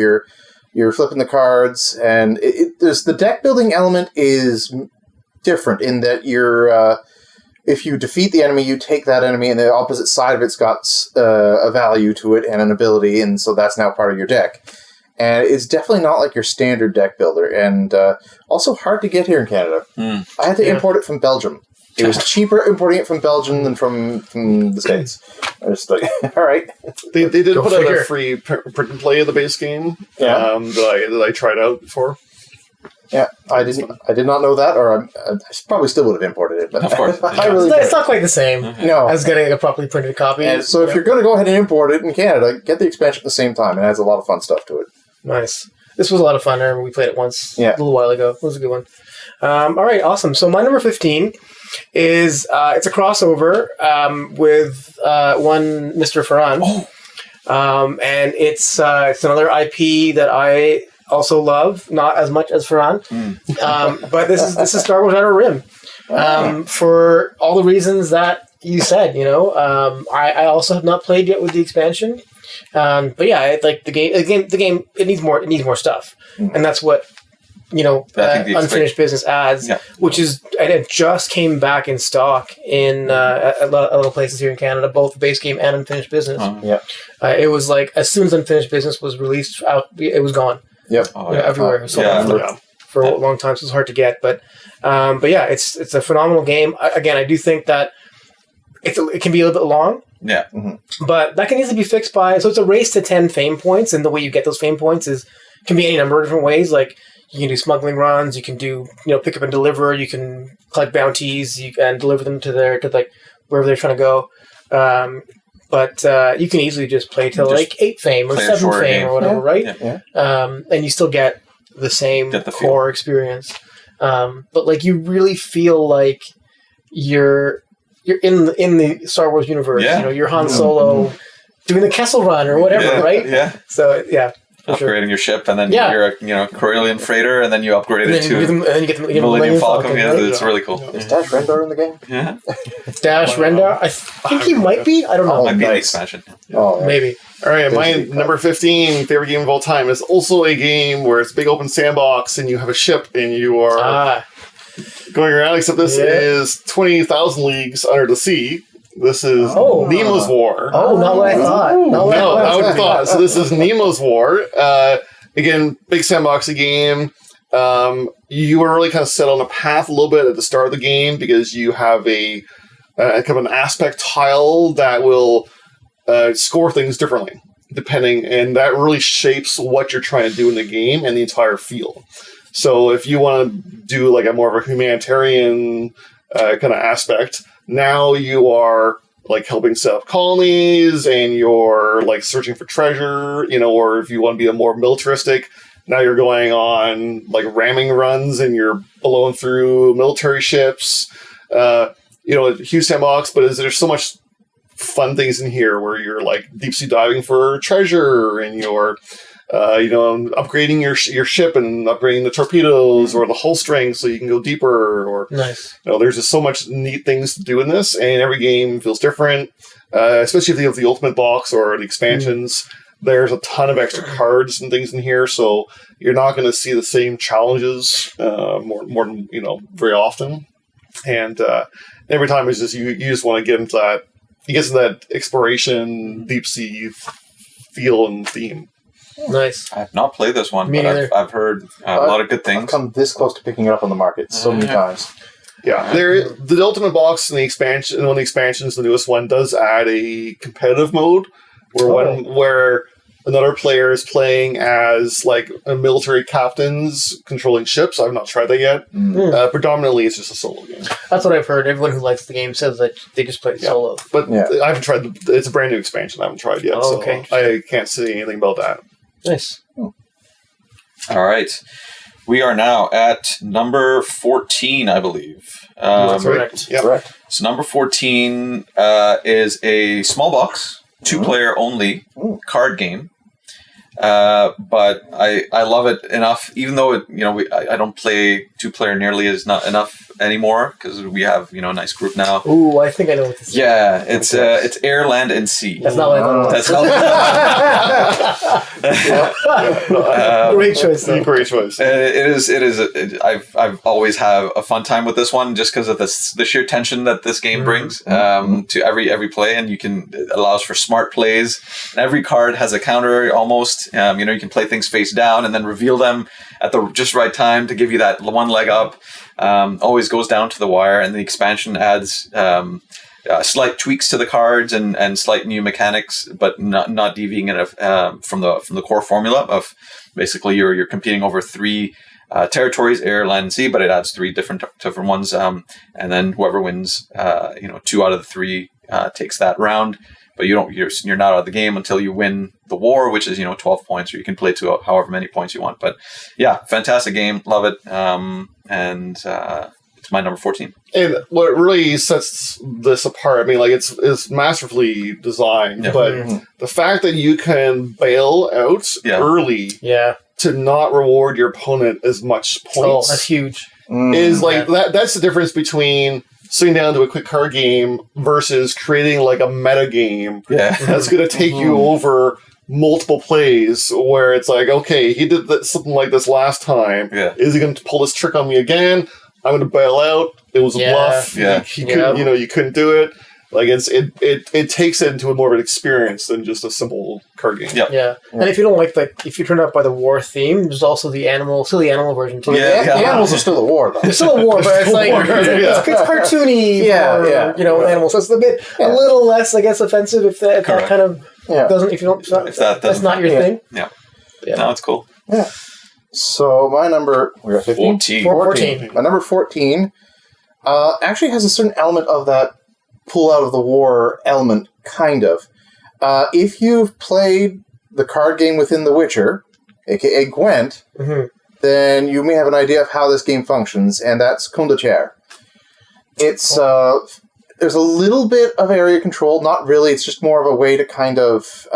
you're flipping the cards, and there's the deck building element is different in that you're. If you defeat the enemy, you take that enemy, and the opposite side of it's got a value to it and an ability, and so that's now part of your deck. And it's definitely not like your standard deck builder, and also hard to get here in Canada. I had to import it from Belgium. It was cheaper importing it from Belgium than from the States. I was like, all right. They did put out a free print and play of the base game that I tried out before. Yeah, I did not know that, or I probably still would have imported it. But of course, it's not quite the same as getting a properly printed copy. And so if you're going to go ahead and import it in Canada, get the expansion at the same time. It adds a lot of fun stuff to it. Nice. This was a lot of fun. I remember we played it once a little while ago. It was a good one. All right, awesome. So my number 15 is it's a crossover with one Mr. Ferran. And it's another IP that I also love, not as much as Ferran. But this is Star Wars Outer Rim. For all the reasons that you said, I also have not played yet with the expansion. But yeah, like the game, it needs more stuff. And that's what, Unfinished Business adds, which is, and it just came back in stock in a lot of places here in Canada, both the base game and Unfinished Business. It was like, as soon as Unfinished Business was released out, it was gone. Yep. Everywhere. For a long time, so it's hard to get. But yeah, it's a phenomenal game. Again, I do think that it can be a little bit long. Yeah. But that can easily be fixed so it's a race to 10 fame points, and the way you get those fame points can be any number of different ways. Like, you can do smuggling runs, you can do, pick up and deliver, you can collect bounties, and deliver them to wherever they're trying to go. But you can easily just play till like 8 fame or 7 fame or whatever, right? Yeah. And you still get the same core feel. experience. But like, you really feel like you're in the Star Wars universe. You're Han Solo doing the Kessel Run or whatever, right? Yeah. So yeah. Upgrading your ship, and then you're a Corellian freighter, and then you upgrade it to you get the Millennium Falcon. Yeah, right? it's really cool. Is Dash Rendar in the game? Yeah. Dash Rendar? I think he might be. I don't know. Might be the expansion. Oh, maybe. All right, my number 15 favorite game of all time is also a game where it's a big open sandbox, and you have a ship, and you are going around, except this is 20,000 Leagues Under the Sea. This is Nemo's War. Oh, not what I thought. I would have thought. So this is Nemo's War. Again, big sandboxy game. You are really kind of set on a path a little bit at the start of the game because you have a kind of an aspect tile that will score things differently, and that really shapes what you're trying to do in the game and the entire feel. So if you want to do like a more of a humanitarian kind of aspect, now you are like helping set up colonies and you're like searching for treasure, or if you want to be a more militaristic, now you're going on like ramming runs and you're blowing through military ships. Huge sandbox, but there's so much fun things in here where you're like deep sea diving for treasure and you're upgrading your ship and upgrading the torpedoes or the hull strength so you can go deeper. Or there's just so much neat things to do in this, and every game feels different. Especially if you have the ultimate box or the expansions. There's a ton of extra cards and things in here, so you're not going to see the same challenges more than very often. And every time it's just you just want to get into that. You get into that exploration, deep sea feel and theme. Nice. I have not played this one, but I've heard a lot of good things. I've come this close to picking it up on the market so many times. Yeah, the Ultimate Box and the expansion, and one of the expansions, the newest one, does add a competitive mode where another player is playing as like a military captains controlling ships. I've not tried that yet. Predominantly, it's just a solo game. That's what I've heard. Everyone who likes the game says that they just play solo. But I haven't tried. It's a brand new expansion. I haven't tried yet, so I can't say anything about that. Nice. All right. We are now at number 14, I believe. Correct. Yep. Correct. So number 14 is a small box, 2-player only card game. But I love it enough, even though I don't play 2-player nearly as not enough anymore because we have a nice group now. Ooh, I think I know what this is. Yeah, it's air, land, and sea. That's not what I thought. That's not. Great choice, though. Great choice. It is. I've always had a fun time with this one just because of the sheer tension that this game brings to every play, and it allows for smart plays. And every card has a counter almost. You can play things face down and then reveal them at the just right time to give you that one leg up. Always goes down to the wire, and the expansion adds slight tweaks to the cards and slight new mechanics, but not deviating from the core formula of basically you're competing over 3 territories, air, land, and sea, but it adds 3 different ones, and then whoever wins 2 out of the 3 takes that round. But you're not out of the game until you win the war, which is 12 points, or you can play to however many points you want. But yeah, fantastic game, love it, and it's my number 14. And what really sets this apart, I mean, like it's masterfully designed, but the fact that you can bail out early, to not reward your opponent as much points, that's huge. Is like that's the difference between sitting down to a quick card game versus creating like a meta game that's going to take you over multiple plays where it's like, okay, he did something like this last time. Is he going to pull this trick on me again? I'm going to bail out. It was a bluff. He couldn't, you couldn't do it. Like it takes it into more of an experience than just a simple card game. Yeah. And if you don't like if you turn up by the war theme, there's also the animal version too. The animals are still a war though. It's still a war, but it's like it's cartoony. Animals. So it's a little less, I guess, offensive if that kind of doesn't. If you don't, if that's not your thing. Yeah. No, it's cool. Yeah. So my number, we're at 15? 14. My number 14 actually has a certain element of that pull out of the war element, kind of. If you've played the card game within The Witcher, aka Gwent, then you may have an idea of how this game functions, and that's Condottiere. It's there's a little bit of area control, not really. It's just more of a way to kind of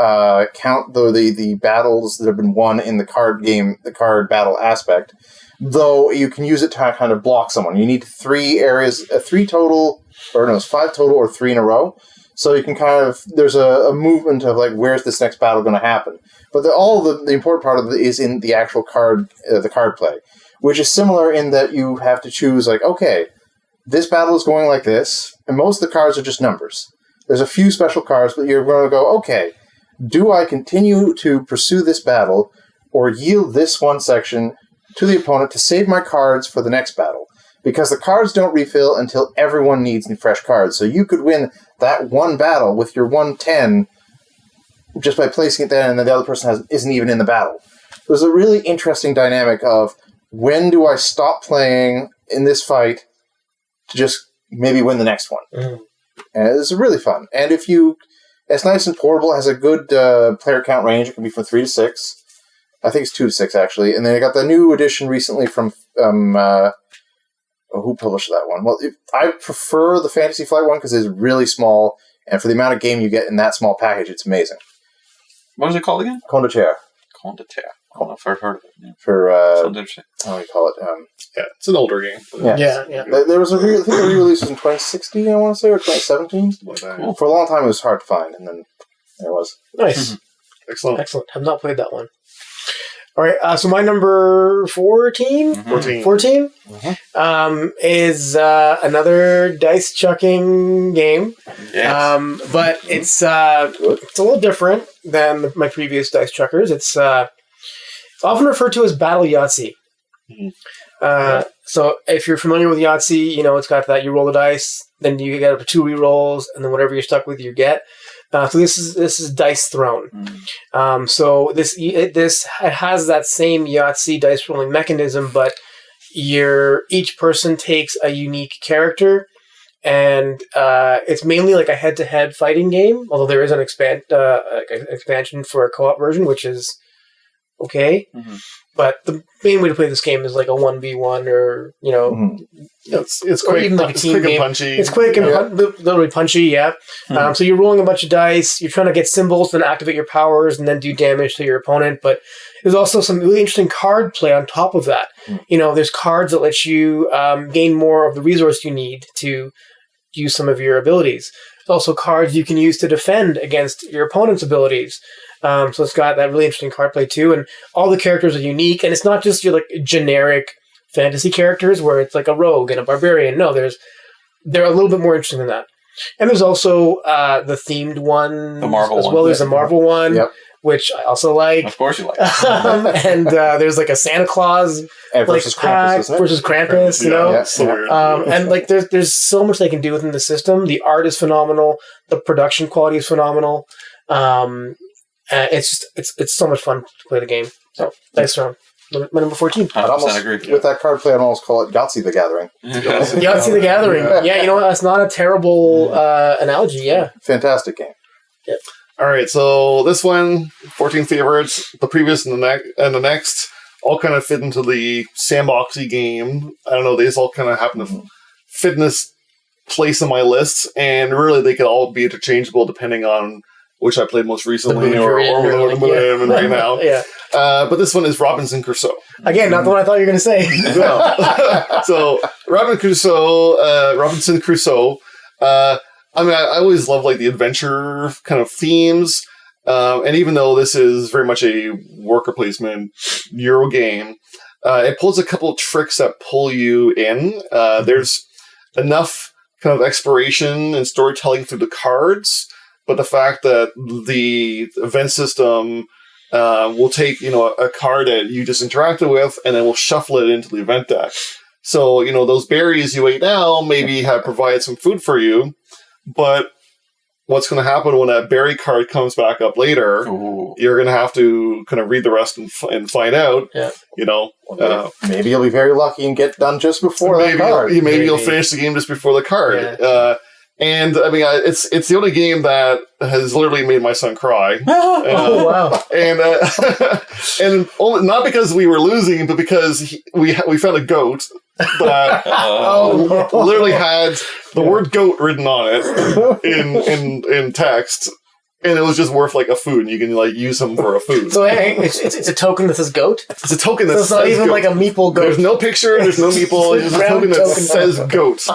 count the battles that have been won in the card game, the card battle aspect. Though you can use it to kind of block someone. You need 3 areas, 5 total, or 3 in a row. So you can kind of, there's a movement of like, where's this next battle going to happen? But all the important part of it is in the actual card, the card play, which is similar in that you have to choose like, okay, this battle is going like this, and most of the cards are just numbers. There's a few special cards, but you're going to go, okay, do I continue to pursue this battle or yield this one section to the opponent to save my cards for the next battle? Because the cards don't refill until everyone needs new fresh cards. So you could win that one battle with your 110 just by placing it there, and then the other person isn't even in the battle. There's a really interesting dynamic of when do I stop playing in this fight to just maybe win the next one. And it's really fun. And it's nice and portable. It has a good player count range. It can be from 3 to 6. I think it's 2 to 6 actually. And then I got the new edition recently from who published that one? Well, I prefer the Fantasy Flight one because it's really small, and for the amount of game you get in that small package, it's amazing. What is it called again? Condottiere. Condottiere. I don't know if I've heard of it. Yeah. For sounds interesting. How do you call it? It's an older game. Yeah. There was I think the re-release was in 2016, I want to say, or 2017. Cool. For a long time, it was hard to find, and then there it was. Nice. Excellent. Have not played that one. All right, so my number 14? 14? Is another dice chucking game. Yes. But it's a little different than my previous dice chuckers. It's often referred to as Battle Yahtzee. So if you're familiar with Yahtzee, it's got that you roll the dice, then you get up to 2 rerolls, and then whatever you're stuck with, you get. So this is Dice Throne. So it has that same Yahtzee dice rolling mechanism, but each person takes a unique character, and it's mainly like a head-to-head fighting game. Although there is an expansion for a co-op version, which is okay. Mm-hmm. But the main way to play this game is like a 1v1 or, it's quick, even like a team game. Punchy. It's quick and literally punchy, yeah. Mm-hmm. So you're rolling a bunch of dice, you're trying to get symbols, then activate your powers, and then do damage to your opponent. But there's also some really interesting card play on top of that. Mm-hmm. There's cards that let you gain more of the resource you need to use some of your abilities. There's also cards you can use to defend against your opponent's abilities. So it's got that really interesting card play too, and all the characters are unique, and it's not just your like generic fantasy characters where it's like a rogue and a barbarian. No, they're a little bit more interesting than that. And there's also the themed one, the Marvel as well. There's a Marvel one, which I also like. Of course you like. And there's like a Santa Claus versus Krampus, versus Krampus, So weird. and like there's so much they can do within the system. The art is phenomenal. The production quality is phenomenal. It's so much fun to play the game. So thanks, Ron. My number 14. I almost agree. With that card play, I'd almost call it Yahtzee the Gathering. Yahtzee the Gathering. Yeah, you know what? That's not a terrible analogy. Yeah. Fantastic game. Yep. All right, so this one, 14 favorites, the previous and the next, all kind of fit into the sandboxy game. I don't know, they just all kind of happen to fit in this place in my list, and really they could all be interchangeable depending on which I played most recently or the mood I am in right now. But this one is Robinson Crusoe. Again, not the one I thought you were going to say. So, Robinson Crusoe. I always love like the adventure kind of themes. And even though this is very much a worker placement Euro game, it pulls a couple of tricks that pull you in. There's enough kind of exploration and storytelling through the cards, but the fact that the event system will take, a card that you just interacted with, and then we'll shuffle it into the event deck. So, those berries you ate now maybe have provided some food for you, but what's going to happen when that berry card comes back up later, you're going to have to kind of read the rest and find out, maybe you'll be very lucky and get done just before that card. Maybe you'll finish the game just before the card. Yeah. And I mean, it's the only game that has literally made my son cry. Oh wow! And only, not because we were losing, but because we found a goat that literally had the word "goat" written on it in text. And it was just worth like a food. You can like use them for a food. So hey, it's a token that says goat? It's a token that says goat. It's not even like a meeple goat. There's no picture, there's no meeple. It's just a token that says goat.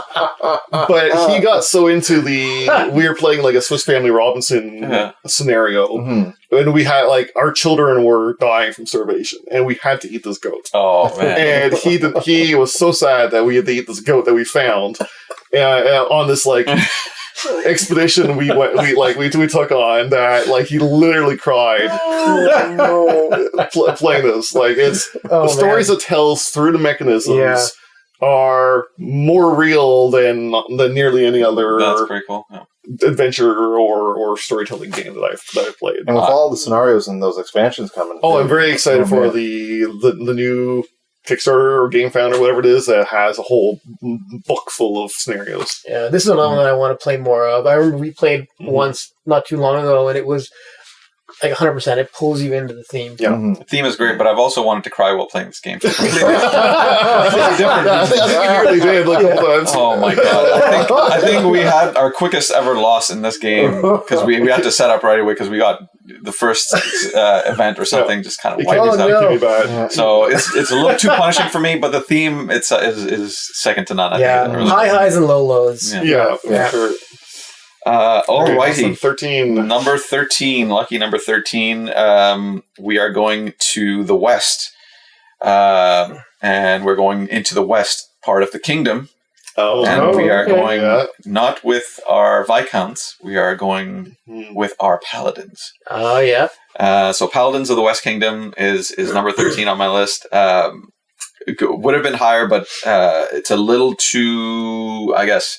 But he got so into we were playing like a Swiss Family Robinson scenario. Mm-hmm. And we had like, our children were dying from starvation. And we had to eat this goat. Oh, man. And he was so sad that we had to eat this goat that we found on this like... expedition we took on that like he literally cried playing this. Like it's the stories it tells through the mechanisms are more real than nearly any other That's pretty cool. adventure or storytelling game that I've played. And with all the scenarios and those expansions coming. I'm very excited for the new Kickstarter or Game Founder, whatever it is, that has a whole book full of scenarios. Yeah, this is another one that I want to play more of. I remember we played once not too long ago, and it was like 100%. It pulls you into the theme. Yeah, the theme is great, but I've also wanted to cry while playing this game. I think you really did. Oh my god! I think we had our quickest ever loss in this game because we had to set up right away because we got the first event or something just kind of wiped us out. So it's a little too punishing for me, but the theme is second to none. I think. Really high highs and low lows. Yeah, for sure. Alrighty. 13. Number 13, lucky number 13. We are going to the west. And we're going into the west part of the kingdom. We are going not with our Viscounts, we are going with our Paladins. Oh, yeah. So Paladins of the West Kingdom is number 13 on my list. It would have been higher, but it's a little too, I guess...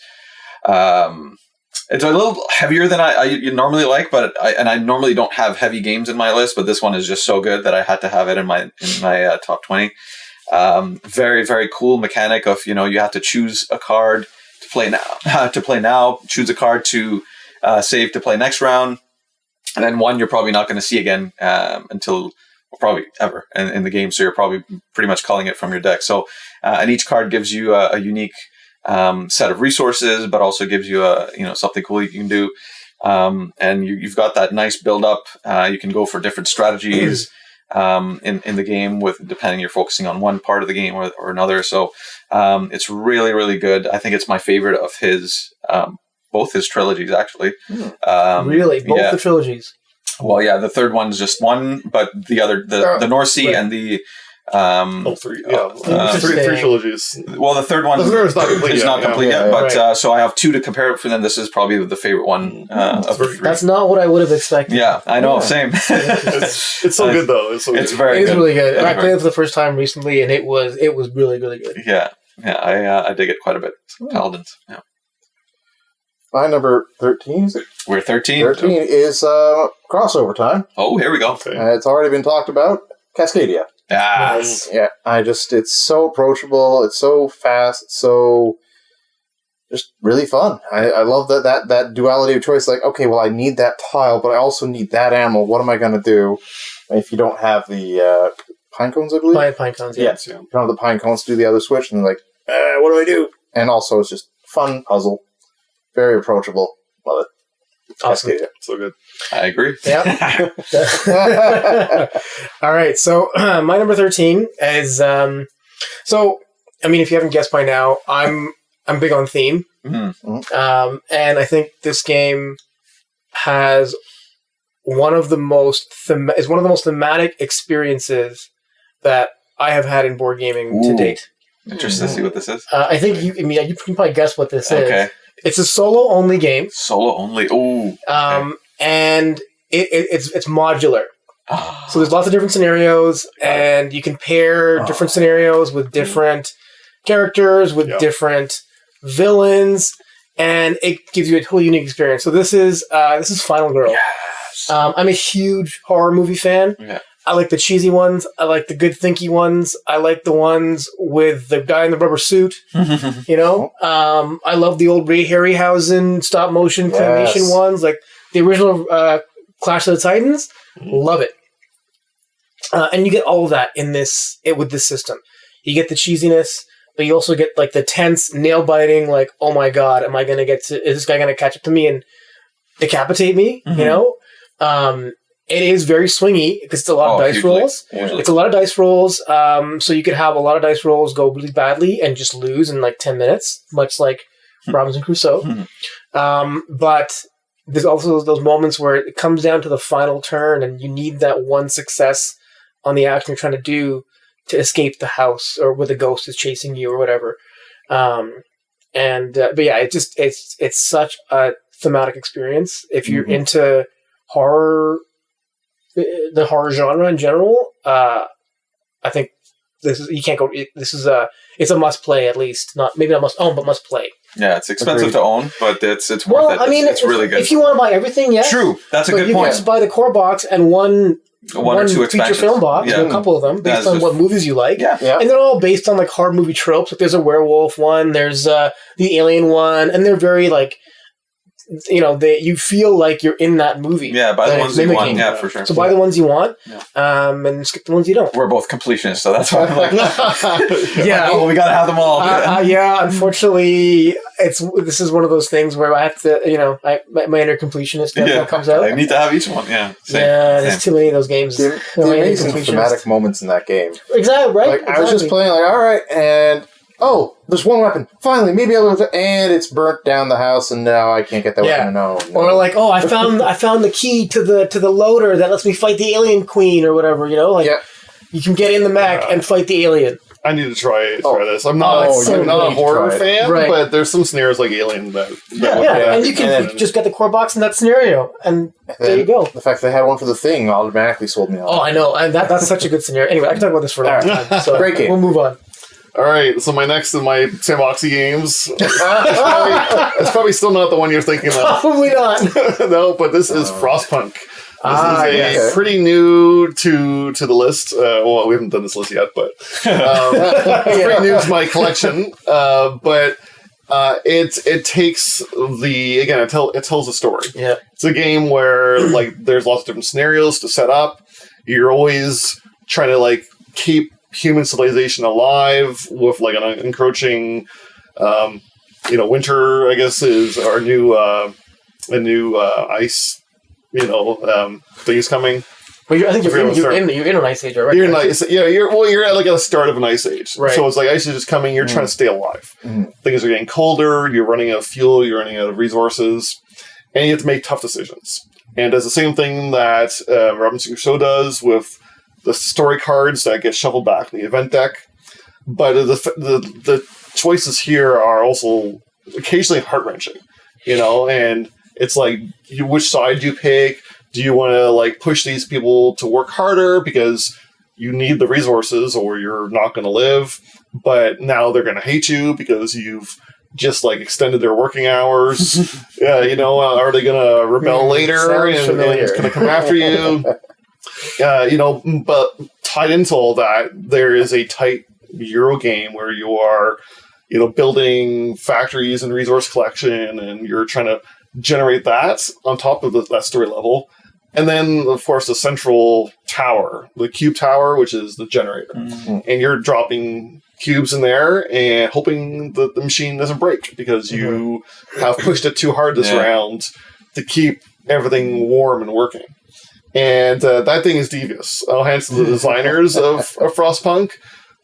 it's a little heavier than I normally like, but I normally don't have heavy games in my list, but this one is just so good that I had to have it in my top 20. Very, very cool mechanic of, you have to choose a card to play now, choose a card to save to play next round, and then one you're probably not going to see again until probably ever in the game. So you're probably pretty much culling it from your deck. So, and each card gives you a unique set of resources, but also gives you something cool you can do. And you've got that nice build up. You can go for different strategies in the game with depending you're focusing on one part of the game or another. So it's really, really good. I think it's my favorite of his both his trilogies actually. Really, both the trilogies. Well, yeah, the third one's just one, but the other, the North Sea and the three trilogies. Well, the third one is not complete is yet. Not complete yet, but so I have two to compare it for them. This is probably the favorite one of the three. That's not what I would have expected. Yeah, I know, same. It's so good though. It's very good. Really good. I played it for the first time recently, and it was really, really good. Yeah, I dig it quite a bit. Paladins. Yeah. My number 13, is it? We're 13. 13 is crossover time. Oh, here we go. Okay. It's already been talked about. Cascadia. Yes. Yeah, it's so approachable. It's so fast. It's so just really fun. I love that duality of choice. Like, okay, well, I need that tile, but I also need that animal. What am I going to do if you don't have the pine cones, I believe? Pine cones, yes. Yeah. You don't have the pine cones to do the other switch, and like, what do I do? And also, it's just fun puzzle. Very approachable. Love it. Awesome. So good. I agree. Yeah. All right. So my number 13 is so I mean, if you haven't guessed by now, I'm big on theme. Mm-hmm. And I think this game has one of the most thematic experiences that I have had in board gaming to date. Interested to see what this is. I think you can probably guess what this is. It's a solo-only game. Solo only. Ooh. Okay. And it's modular. So there's lots of different scenarios, and you can pair different scenarios with different characters, with different villains, and it gives you a totally unique experience. So this is Final Girl. Yes. I'm a huge horror movie fan. Yeah. I like the cheesy ones. I like the good thinky ones. I like the ones with the guy in the rubber suit. You know, I love the old Ray Harryhausen stop motion claymation ones, like the original Clash of the Titans. Love it. And you get all of that with this system. You get the cheesiness, but you also get like the tense, nail biting. Like, oh my god, is this guy gonna catch up to me and decapitate me? Mm-hmm. You know. It is very swingy because it's a lot of dice rolls. Usually. It's a lot of dice rolls. So you could have a lot of dice rolls go really badly and just lose in like 10 minutes, much like Robinson Crusoe. But there's also those moments where it comes down to the final turn and you need that one success on the action you're trying to do to escape the house or where the ghost is chasing you or whatever. But yeah, it's such a thematic experience. If you're into horror, the horror genre in general, I think it's a must play, at least. Maybe not must own, but must play. Yeah, it's expensive to own, but it's worth it. I mean, it's really good. If you want to buy everything, yes. True, that's a good point. You can just buy the core box and one or two feature film box, or a couple of them, based on what movies you like. Yeah. And they're all based on like horror movie tropes. Like there's a werewolf one, there's the alien one, and they're very like, you know, you feel like you're in that movie. Yeah, buy the ones you want. Yeah, for sure. So buy the ones you want, and skip the ones you don't. We're both completionists, so that's why I'm like, yeah. Oh, we gotta have them all. Yeah, unfortunately, this is one of those things where I have to, you know, my inner completionist comes out. I need to have each one. Yeah. There's too many of those games. The amazing thematic moments in that game. Exactly, right? Like, I was just playing, like, all right, and there's one weapon. Finally, maybe and it's burnt down the house, and now I can't get that weapon. No. Or like, I found the key to the loader that lets me fight the alien queen or whatever. You know, like you can get in the mech and fight the alien. I need to try this. I'm not a horror fan, but there's some scenarios like Alien that and you can just get the core box in that scenario, and there you go. The fact they had one for the Thing automatically sold me on. Oh, I know, and that's such a good scenario. Anyway, I can talk about this for a long time. So great game. We'll move on. All right, so my next in my Sandboxy games. It's probably still not the one you're thinking of. Probably not. No, but this is Frostpunk. This is pretty new to the list. Well, we haven't done this list yet, but pretty new to my collection. But it takes it tells a story. Yeah, it's a game where like there's lots of different scenarios to set up. you're always trying to like keep human civilization alive with like an encroaching, winter. I guess is our new ice, things coming. Well, I think you're in an ice age already. You're in you're at like at the start of an ice age. Right. So it's like ice age is coming. You're trying to stay alive. Things are getting colder. You're running out of fuel. You're running out of resources, and you have to make tough decisions. And does the same thing that Robinson Crusoe does with the story cards that get shuffled back in the event deck. But the choices here are also occasionally heart wrenching. And it's like which side do you pick? Do you want to like push these people to work harder because you need the resources or you're not going to live, but now they're going to hate you because you've just like extended their working hours? Are they going to rebel later and it's going to come after you? But tied into all that, there is a tight Euro game where you are, building factories and resource collection, and you're trying to generate that on top of that story level. And then, of course, the central tower, the cube tower, which is the generator. And you're dropping cubes in there and hoping that the machine doesn't break because you have pushed it too hard this round to keep everything warm and working. And that thing is devious. All hands to the designers of Frostpunk.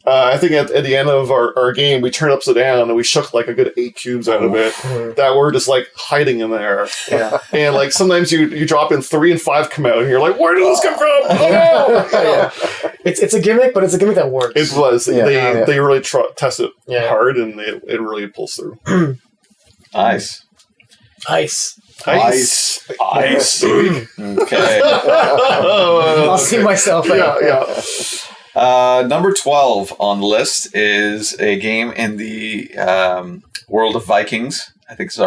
I think at the end of our game, we turned upside down and we shook like a good 8 cubes out of it that were just like hiding in there. Yeah. And like sometimes you drop in 3 and 5 come out and you're like, where did this come from? Oh no! It's a gimmick, but it's a gimmick that works. It was. They really tested hard and it really pulls through. Nice. Ice. Okay. I'll see myself out. Number 12 on the list is a game in the world of Vikings. I think is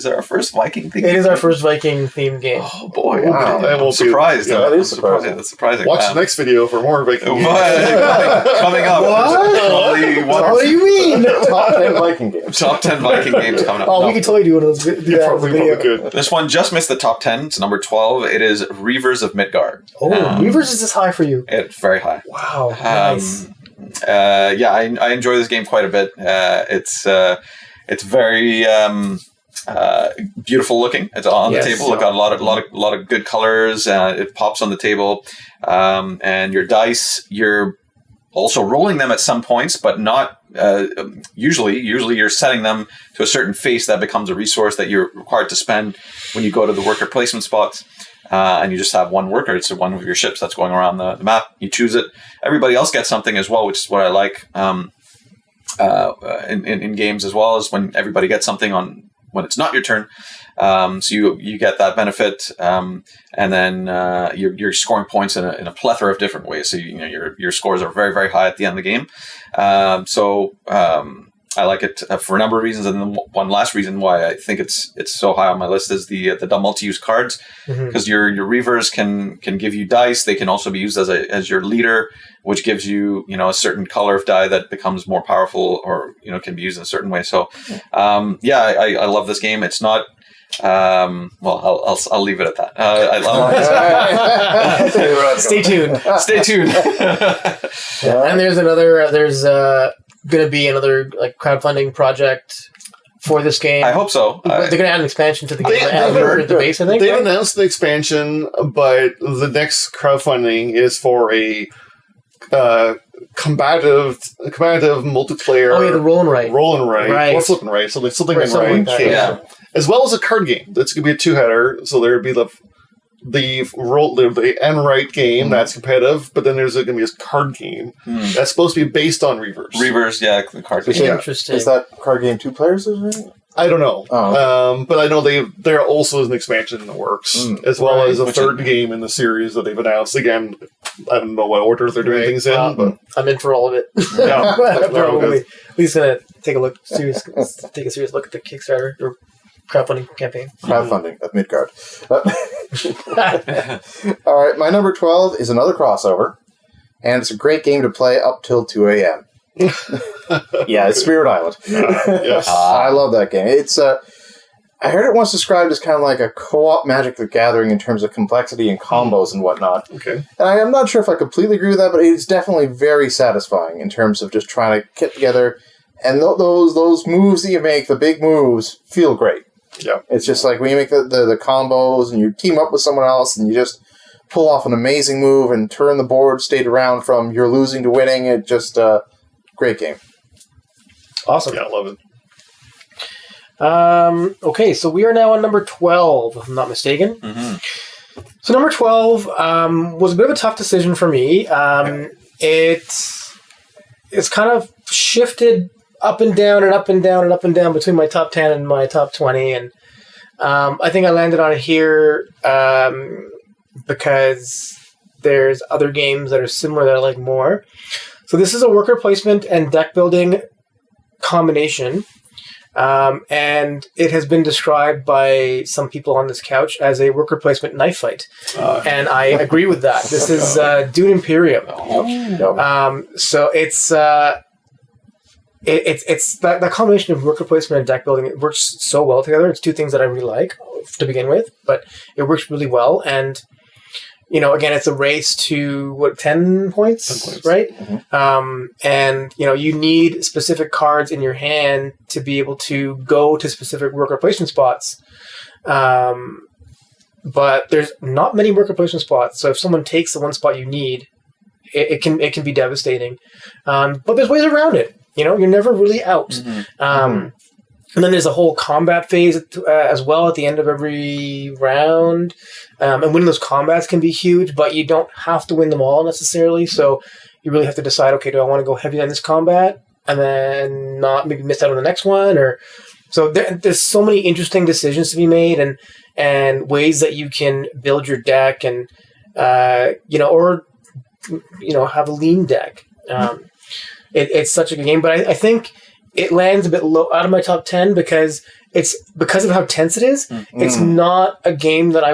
it our first Viking theme? It is our first Viking themed game. Oh boy! Wow. I'm surprised. That is surprising. That's surprising. Watch the next video for more Viking games. Coming up. What do you mean? Top 10 Viking games. Top 10 Viking games coming up. Oh, we can totally do one of those. Probably could. This one just missed the top 10. It's number 12. It is Reavers of Midgard. Oh, Reavers is this high for you? It's very high. Wow. Nice. I enjoy this game quite a bit. It's very beautiful looking. It's on the table. It's got a lot of good colors. It pops on the table, and your dice. You're also rolling them at some points, but not usually. Usually, you're setting them to a certain face that becomes a resource that you're required to spend when you go to the worker placement spots. And you just have one worker. It's one of your ships that's going around the map. You choose it. Everybody else gets something as well, which is what I like. In games as well as when everybody gets something on when it's not your turn, so you get that benefit, and then you're scoring points in a plethora of different ways. So your scores are very, very high at the end of the game. I like it for a number of reasons, and then one last reason why I think it's so high on my list is the multi-use cards, because your Reavers can give you dice. They can also be used as your leader, which gives you a certain color of die that becomes more powerful, or can be used in a certain way. So I love this game. It's not. I'll leave it at that. Stay tuned. Stay tuned. And there's going to be another like crowdfunding project for this game. I hope so. They're going to add an expansion to the game. The base, I think. They announced the expansion, but the next crowdfunding is for a combative multiplayer. Oh yeah, the roll and write, or flip and write, something in right. Yeah. As well as a card game. That's going to be a 2-header. So there would be the end right game that's competitive, but then there's going to be a card game that's supposed to be based on Reavers. The card game. Interesting. Is that card game 2 players? I don't know. But I know there also is an expansion in the works, as well as a third game in the series that they've announced. Again, I don't know what order they're doing things in, but I'm in for all of it. Yeah, probably. At least gonna take a serious look at the Kickstarter or crowdfunding campaign. Crowdfunding of Midgard. All right, my number 12 is another crossover, and it's a great game to play up till 2 a.m. Yeah, it's Spirit Island. Yes. I love that game. It's I heard it once described as kind of like a co-op Magic the Gathering in terms of complexity and combos and whatnot. Okay. And I'm not sure if I completely agree with that, but it's definitely very satisfying in terms of just trying to get together. And those moves that you make, the big moves, feel great. Yeah. It's just like when you make the combos and you team up with someone else and you just pull off an amazing move and turn the board state around from you're losing to winning. It just, great game. Awesome. Yeah, I love it. Okay, so we are now on number 12, if I'm not mistaken. Mm-hmm. So number 12 was a bit of a tough decision for me. It's kind of shifted up and down and up and down and up and down between my top 10 and my top 20. And I think I landed on it here because there's other games that are similar that I like more. So this is a worker placement and deck building combination. And it has been described by some people on this couch as a worker placement knife fight. And I agree with that. This is Dune Imperium. So it's that combination of worker placement and deck building. It works so well together. It's two things that I really like to begin with, but it works really well. And again, it's a race to 10 points, right? Mm-hmm. And you need specific cards in your hand to be able to go to specific worker placement spots. But there's not many worker placement spots. So if someone takes the one spot you need, it can be devastating. But there's ways around it. You're never really out. Mm-hmm. And then there's a whole combat phase as well at the end of every round. And winning those combats can be huge, but you don't have to win them all necessarily. So you really have to decide, okay, do I want to go heavy on this combat and then not maybe miss out on the next one? So there's so many interesting decisions to be made and ways that you can build your deck and, or have a lean deck. It's such a good game, but I think it lands a bit low out of my top 10 because of how tense it is. Mm-hmm. It's not a game that I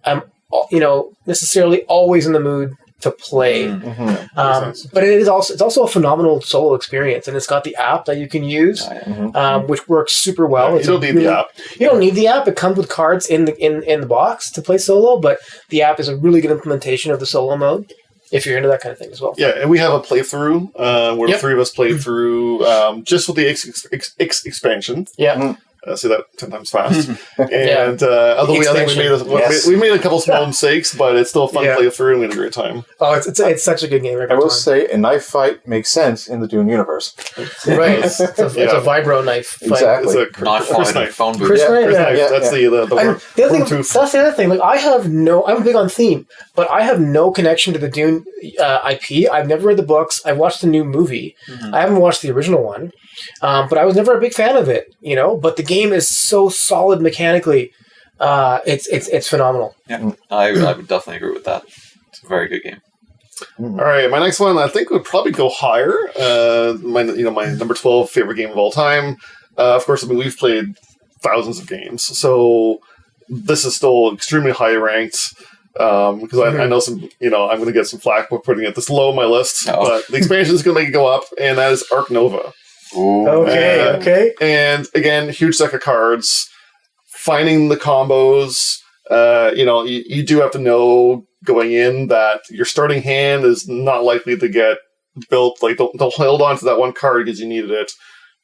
am necessarily always in the mood to play. Mm-hmm. But it's also a phenomenal solo experience, and it's got the app that you can use, which works super well. You don't need the app. You don't need the app. It comes with cards in the box to play solo, but the app is a really good implementation of the solo mode. If you're into that kind of thing as well. Yeah, and we have a playthrough where the three of us played through just with the X expansion. Yeah. Say that 10 times fast. And although I think we made a couple small mistakes, but it's still a fun playthrough and we had a great time. Oh, it's such a good game. I will say a knife fight makes sense in the Dune universe. Right. It's a vibro knife fight. Exactly. It's a Chris knife. Phone booth. Chris knife. That's the That's the other thing. Like I'm big on theme, but I have no connection to the Dune IP. I've never read the books. I've watched the new movie. Mm-hmm. I haven't watched the original one. But I was never a big fan of it, but the game is so solid mechanically. It's phenomenal. Yeah, I would definitely agree with that. It's a very good game. All right, my next one I think would probably go higher. My number 12 favorite game of all time. Of course, we've played thousands of games, so this is still extremely high ranked. Because I know some, I'm going to get some flack for putting it this low on my list, but the expansion is going to make it go up, and that is Ark Nova. Ooh. Okay. And again, huge deck of cards. Finding the combos. You do have to know going in that your starting hand is not likely to get built. Like, don't hold on to that one card because you needed it.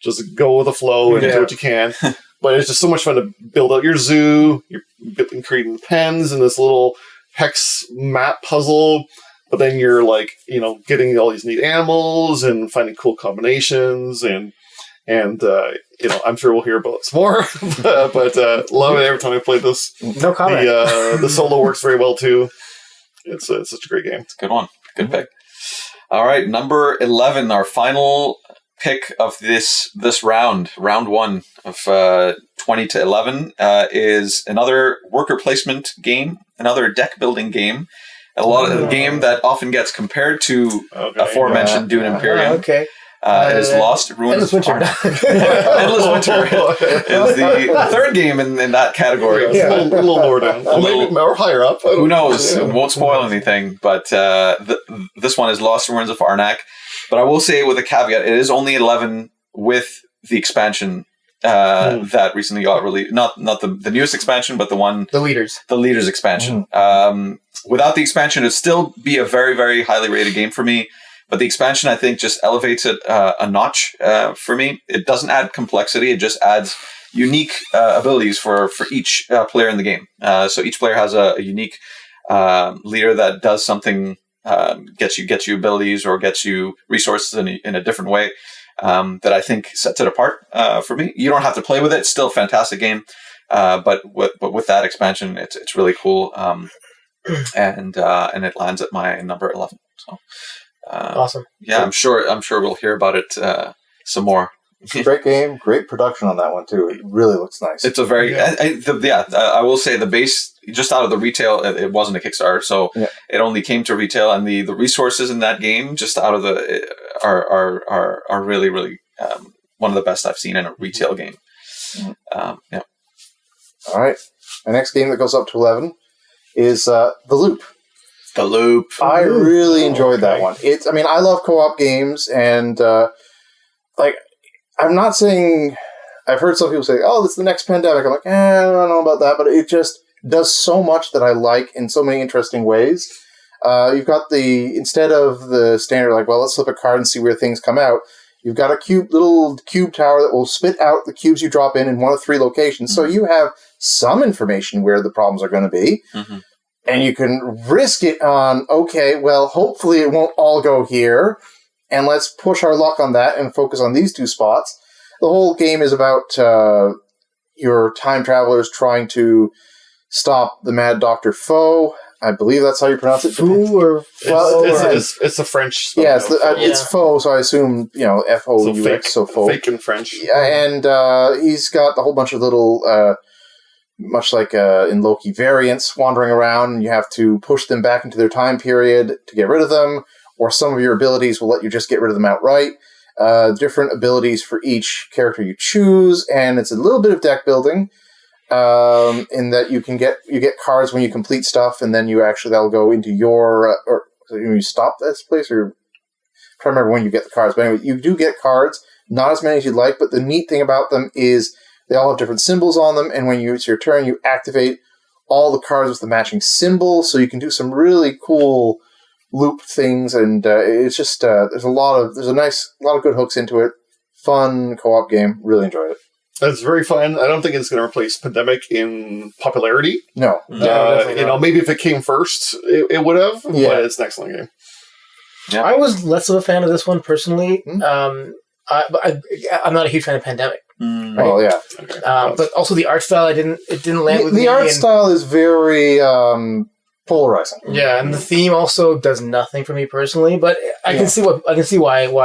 Just go with the flow and do what you can. But it's just so much fun to build out your zoo. You're creating pens and this little hex map puzzle. But then you're getting all these neat animals and finding cool combinations and I'm sure we'll hear about some more. but love it every time I played this. No comment. The solo works very well too. It's such a great game. It's a good one. Good pick. All right, number 11, our final pick of this round one of 20 to 11 is another worker placement game, another deck building game. A game that often gets compared to aforementioned Dune Imperium. It is Lost Ruins of Arnak. Endless Winter is the third game in that category. A little lower down. Maybe or higher up. Who knows? It won't spoil anything. But this one is Lost Ruins of Arnak. But I will say with a caveat, it is only 11 with the expansion that recently got released. Not the newest expansion, but the leaders expansion. Without the expansion, it'd still be a very, very highly rated game for me. But the expansion, I think, just elevates it a notch for me. It doesn't add complexity. It just adds unique abilities for each player in the game. So each player has a unique leader that does something, gets you abilities or gets you resources in a different way that I think sets it apart for me. You don't have to play with it. It's still a fantastic game. But with that expansion, it's really cool. And it lands at my number 11. So. Awesome. Yeah, I'm sure we'll hear about it some more. Great game, great production on that one too. It really looks nice. It's a very I will say the base just out of the retail, it wasn't a Kickstarter, so it only came to retail, and the resources in that game just out of the are really really one of the best I've seen in a retail game. All right, my next game that goes up to 11 is The Loop. The Loop. I really enjoyed that one. I love co-op games, and I'm not saying. I've heard some people say, "Oh, it's the next Pandemic." I'm like, I don't know about that, but it just does so much that I like in so many interesting ways. You've got instead of the standard, let's flip a card and see where things come out. You've got a little cube tower that will spit out the cubes you drop in one of 3 locations, so you have some information where the problems are going to be. Mm-hmm. And you can risk it on, hopefully it won't all go here, and let's push our luck on that and focus on these 2 spots. The whole game is about your time travelers trying to stop the Mad Dr. Foe. I believe that's how you pronounce it. It's a French spell. Yeah, it's Foe, so I assume, F-O-U-X, so Foe. Fake in French. Yeah, and he's got a whole bunch of little... much like in Loki variants wandering around, and you have to push them back into their time period to get rid of them, or some of your abilities will let you just get rid of them outright. Different abilities for each character you choose, and it's a little bit of deck building in that you get cards when you complete stuff, and then that'll go into your you stop this place, or I'm trying to remember when you get the cards. But anyway, you do get cards, not as many as you'd like, but the neat thing about them is they all have different symbols on them, and when it's your turn, you activate all the cards with the matching symbol, so you can do some really cool loop things, and it's just there's a lot of good hooks into it. Fun co-op game, really enjoyed it. It's very fun. I don't think it's going to replace Pandemic in popularity. No, maybe if it came first, it would have. Yeah. But it's an excellent game. Yeah. I was less of a fan of this one personally. I'm not a huge fan of Pandemic. Right? Oh yeah, okay. But also the art style, it didn't land with me. The art style is very polarizing. Yeah, and the theme also does nothing for me personally. But I can see why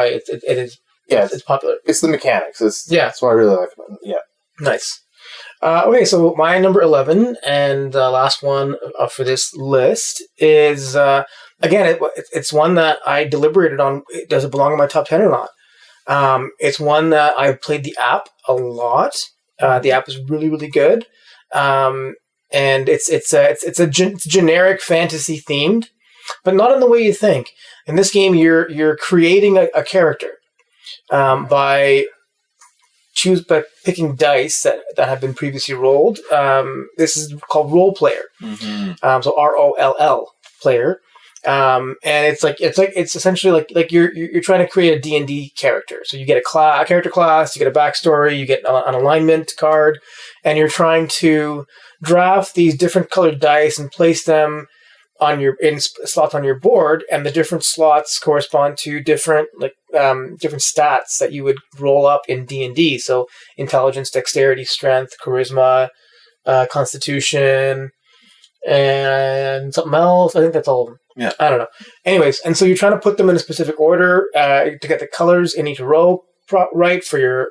it is. Yeah, it's popular. It's the mechanics. That's what I really like about it. Yeah, nice. Okay, so my number 11 and last one for this list is again it's one that I deliberated on. Does it belong in my top 10 or not? It's one that I've played the app a lot. The app is really, really good. And it's generic fantasy themed, but not in the way you think. In this game, you're creating a character, by picking dice that have been previously rolled. This is called Roll Player. Mm-hmm. So ROLL player. And it's essentially like you're trying to create a D&D character. So you get a character class, you get a backstory, you get an alignment card, and you're trying to draft these different colored dice and place them in slots on your board, and the different slots correspond to different stats that you would roll up in D&D. So intelligence, dexterity, strength, charisma, constitution, and something else. I think that's all of them. Yeah. I don't know. Anyways, and so you're trying to put them in a specific order to get the colors in each row right for your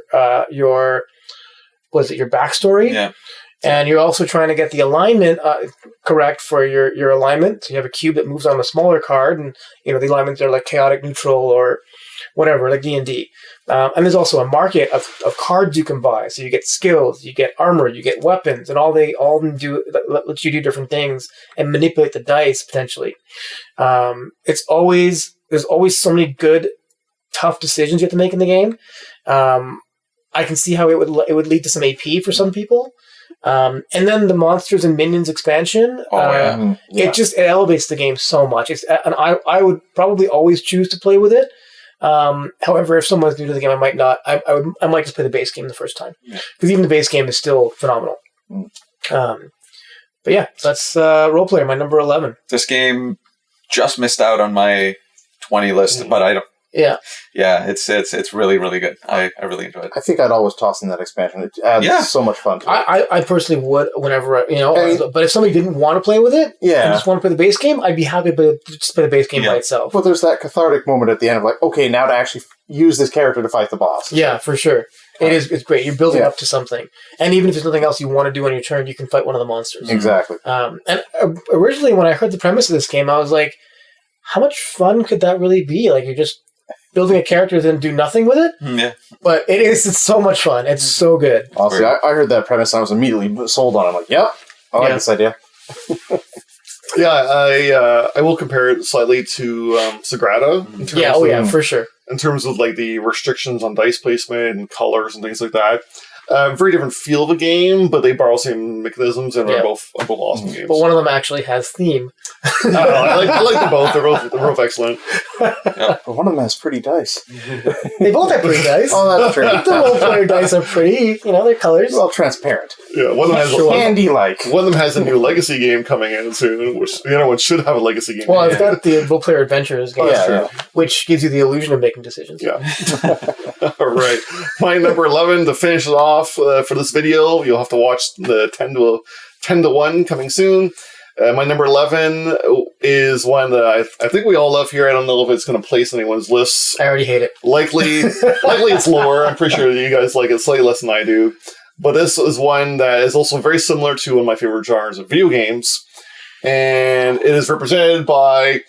backstory. Yeah. And you're also trying to get the alignment correct for your alignment. So you have a cube that moves on a smaller card, and the alignments are like chaotic, neutral, or whatever, like D&D. And there's also a market of cards you can buy. So you get skills, you get armor, you get weapons, and all of them do lets you do different things and manipulate the dice potentially. There's always so many good, tough decisions you have to make in the game. I can see how it would lead to some AP for some people. And then the Monsters and Minions expansion, it elevates the game so much. And I would probably always choose to play with it. However, if someone's new to the game, I might not. I might just play the base game the first time, because even the base game is still phenomenal. But yeah, so that's Role Player, my number 11. This game just missed out on my 20 list, but I don't. Yeah, it's really, really good. I really enjoy it. I think I'd always toss in that expansion. It adds so much fun to it. I personally would whenever, but if somebody didn't want to play with it and just want to play the base game, I'd be happy to just play the base game by itself. But there's that cathartic moment at the end of like, okay, now to actually use this character to fight the boss. Yeah, for sure. It's great. You're building up to something. And even if there's nothing else you want to do on your turn, you can fight one of the monsters. Exactly. And originally when I heard the premise of this game, I was like, how much fun could that really be? Like, you're just building a character and then do nothing with it? Yeah. But it's so much fun. It's so good. Honestly, I heard that premise and I was immediately sold on it. I'm like, yep, I like this idea. I will compare it slightly to Sagrada. For sure. In terms of like the restrictions on dice placement and colors and things like that. Very different feel of the game, but they borrow same mechanisms and are both awesome games. But one of them actually has theme. I like them both. They're both excellent. But one of them has pretty dice. They both have pretty dice. Oh, that's true. The Role Player dice are pretty. Their colors. Well, transparent. Yeah, one of them has candy-like. One of them has a new Legacy game coming in soon, which the other one should have a Legacy game. Well, it's got the Role Player Adventures game, which gives you the illusion of making decisions. Yeah. All right. My number 11 to finish it off. For this video, you'll have to watch the 10 to 1 coming soon. My number 11 is one that I think we all love here. I don't know if it's going to place anyone's lists. I already hate it. Likely it's lower. I'm pretty sure you guys like it slightly less than I do. But this is one that is also very similar to one of my favorite genres of video games. And it is represented by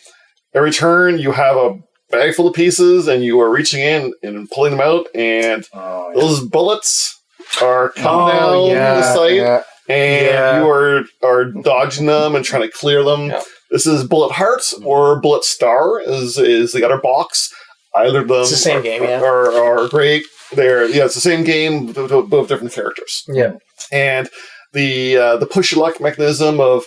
every turn you have a bag full of pieces and you are reaching in and pulling them out. And those bullets are coming down the sight, and you are dodging them and trying to clear them. Yeah. This is Bullet Heart or Bullet Star is the other box. Either of them it's the same game, are great. It's the same game, both different characters. Yeah, and the push your luck mechanism of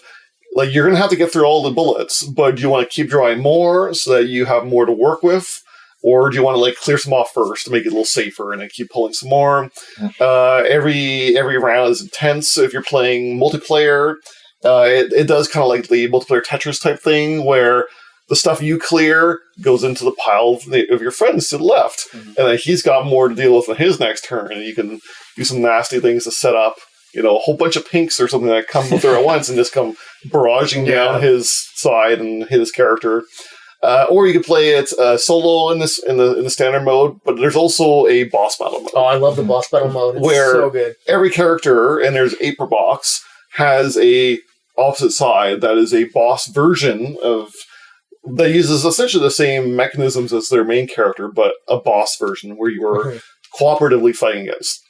like you're gonna have to get through all the bullets, but do you want to keep drawing more so that you have more to work with? Or do you want to like clear some off first to make it a little safer and then keep pulling some more? Every round is intense. If you're playing multiplayer, it does kind of like the multiplayer Tetris type thing where the stuff you clear goes into the pile of your friends to the left. And then he's got more to deal with in his next turn. And you can do some nasty things to set up, a whole bunch of pinks or something that come through at once and just come barraging down his side and hit his character. Or you could play it solo in the standard mode, but there's also a boss battle mode. Oh, I love the boss battle mode. It's so good. Every character, and there's 8 per box, has a opposite side that is a boss version of that uses essentially the same mechanisms as their main character, but a boss version where you are cooperatively fighting against.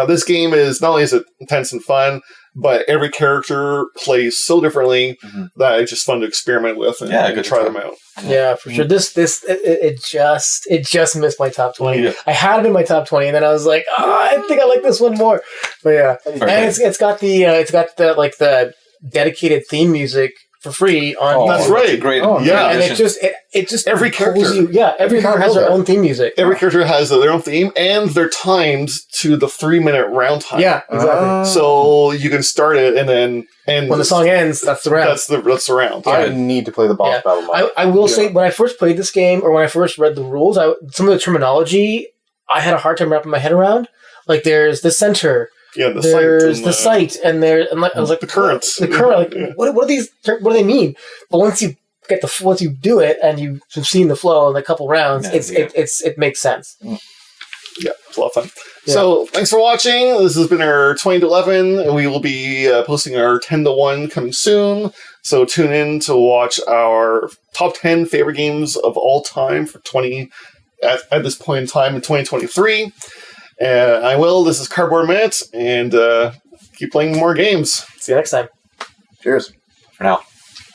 This game is not only is it intense and fun, but every character plays so differently that it's just fun to experiment with and try them out. Yeah, for sure. It just missed my top 20. Yeah. I had it in my top 20, and then I was like, I think I like this one more. But yeah, and it's got the dedicated theme music for free on. That's right. Great. And it just every character. Every character has their own theme music. Every character has their own theme, and they're timed to the 3-minute round time. Yeah, exactly. So you can start it, and then when the song ends, that's the round. That's the round. I need to play the boss battle mode. I will say, when I first played this game, or when I first read the rules, some of the terminology I had a hard time wrapping my head around. Like, there's the center. Yeah, there's the sight, and I was like the currents. The current, like what are these? What do they mean? But once you do it and you've seen the flow in a couple rounds, it makes sense. Yeah, it's a lot of fun. Yeah. So thanks for watching. This has been our 20 to 11, and we will be posting our 10 to 1 coming soon. So tune in to watch our top 10 favorite games of all time for at this point in time in 2023. This is Cardboard Minute, and keep playing more games. See you next time. Cheers. For now.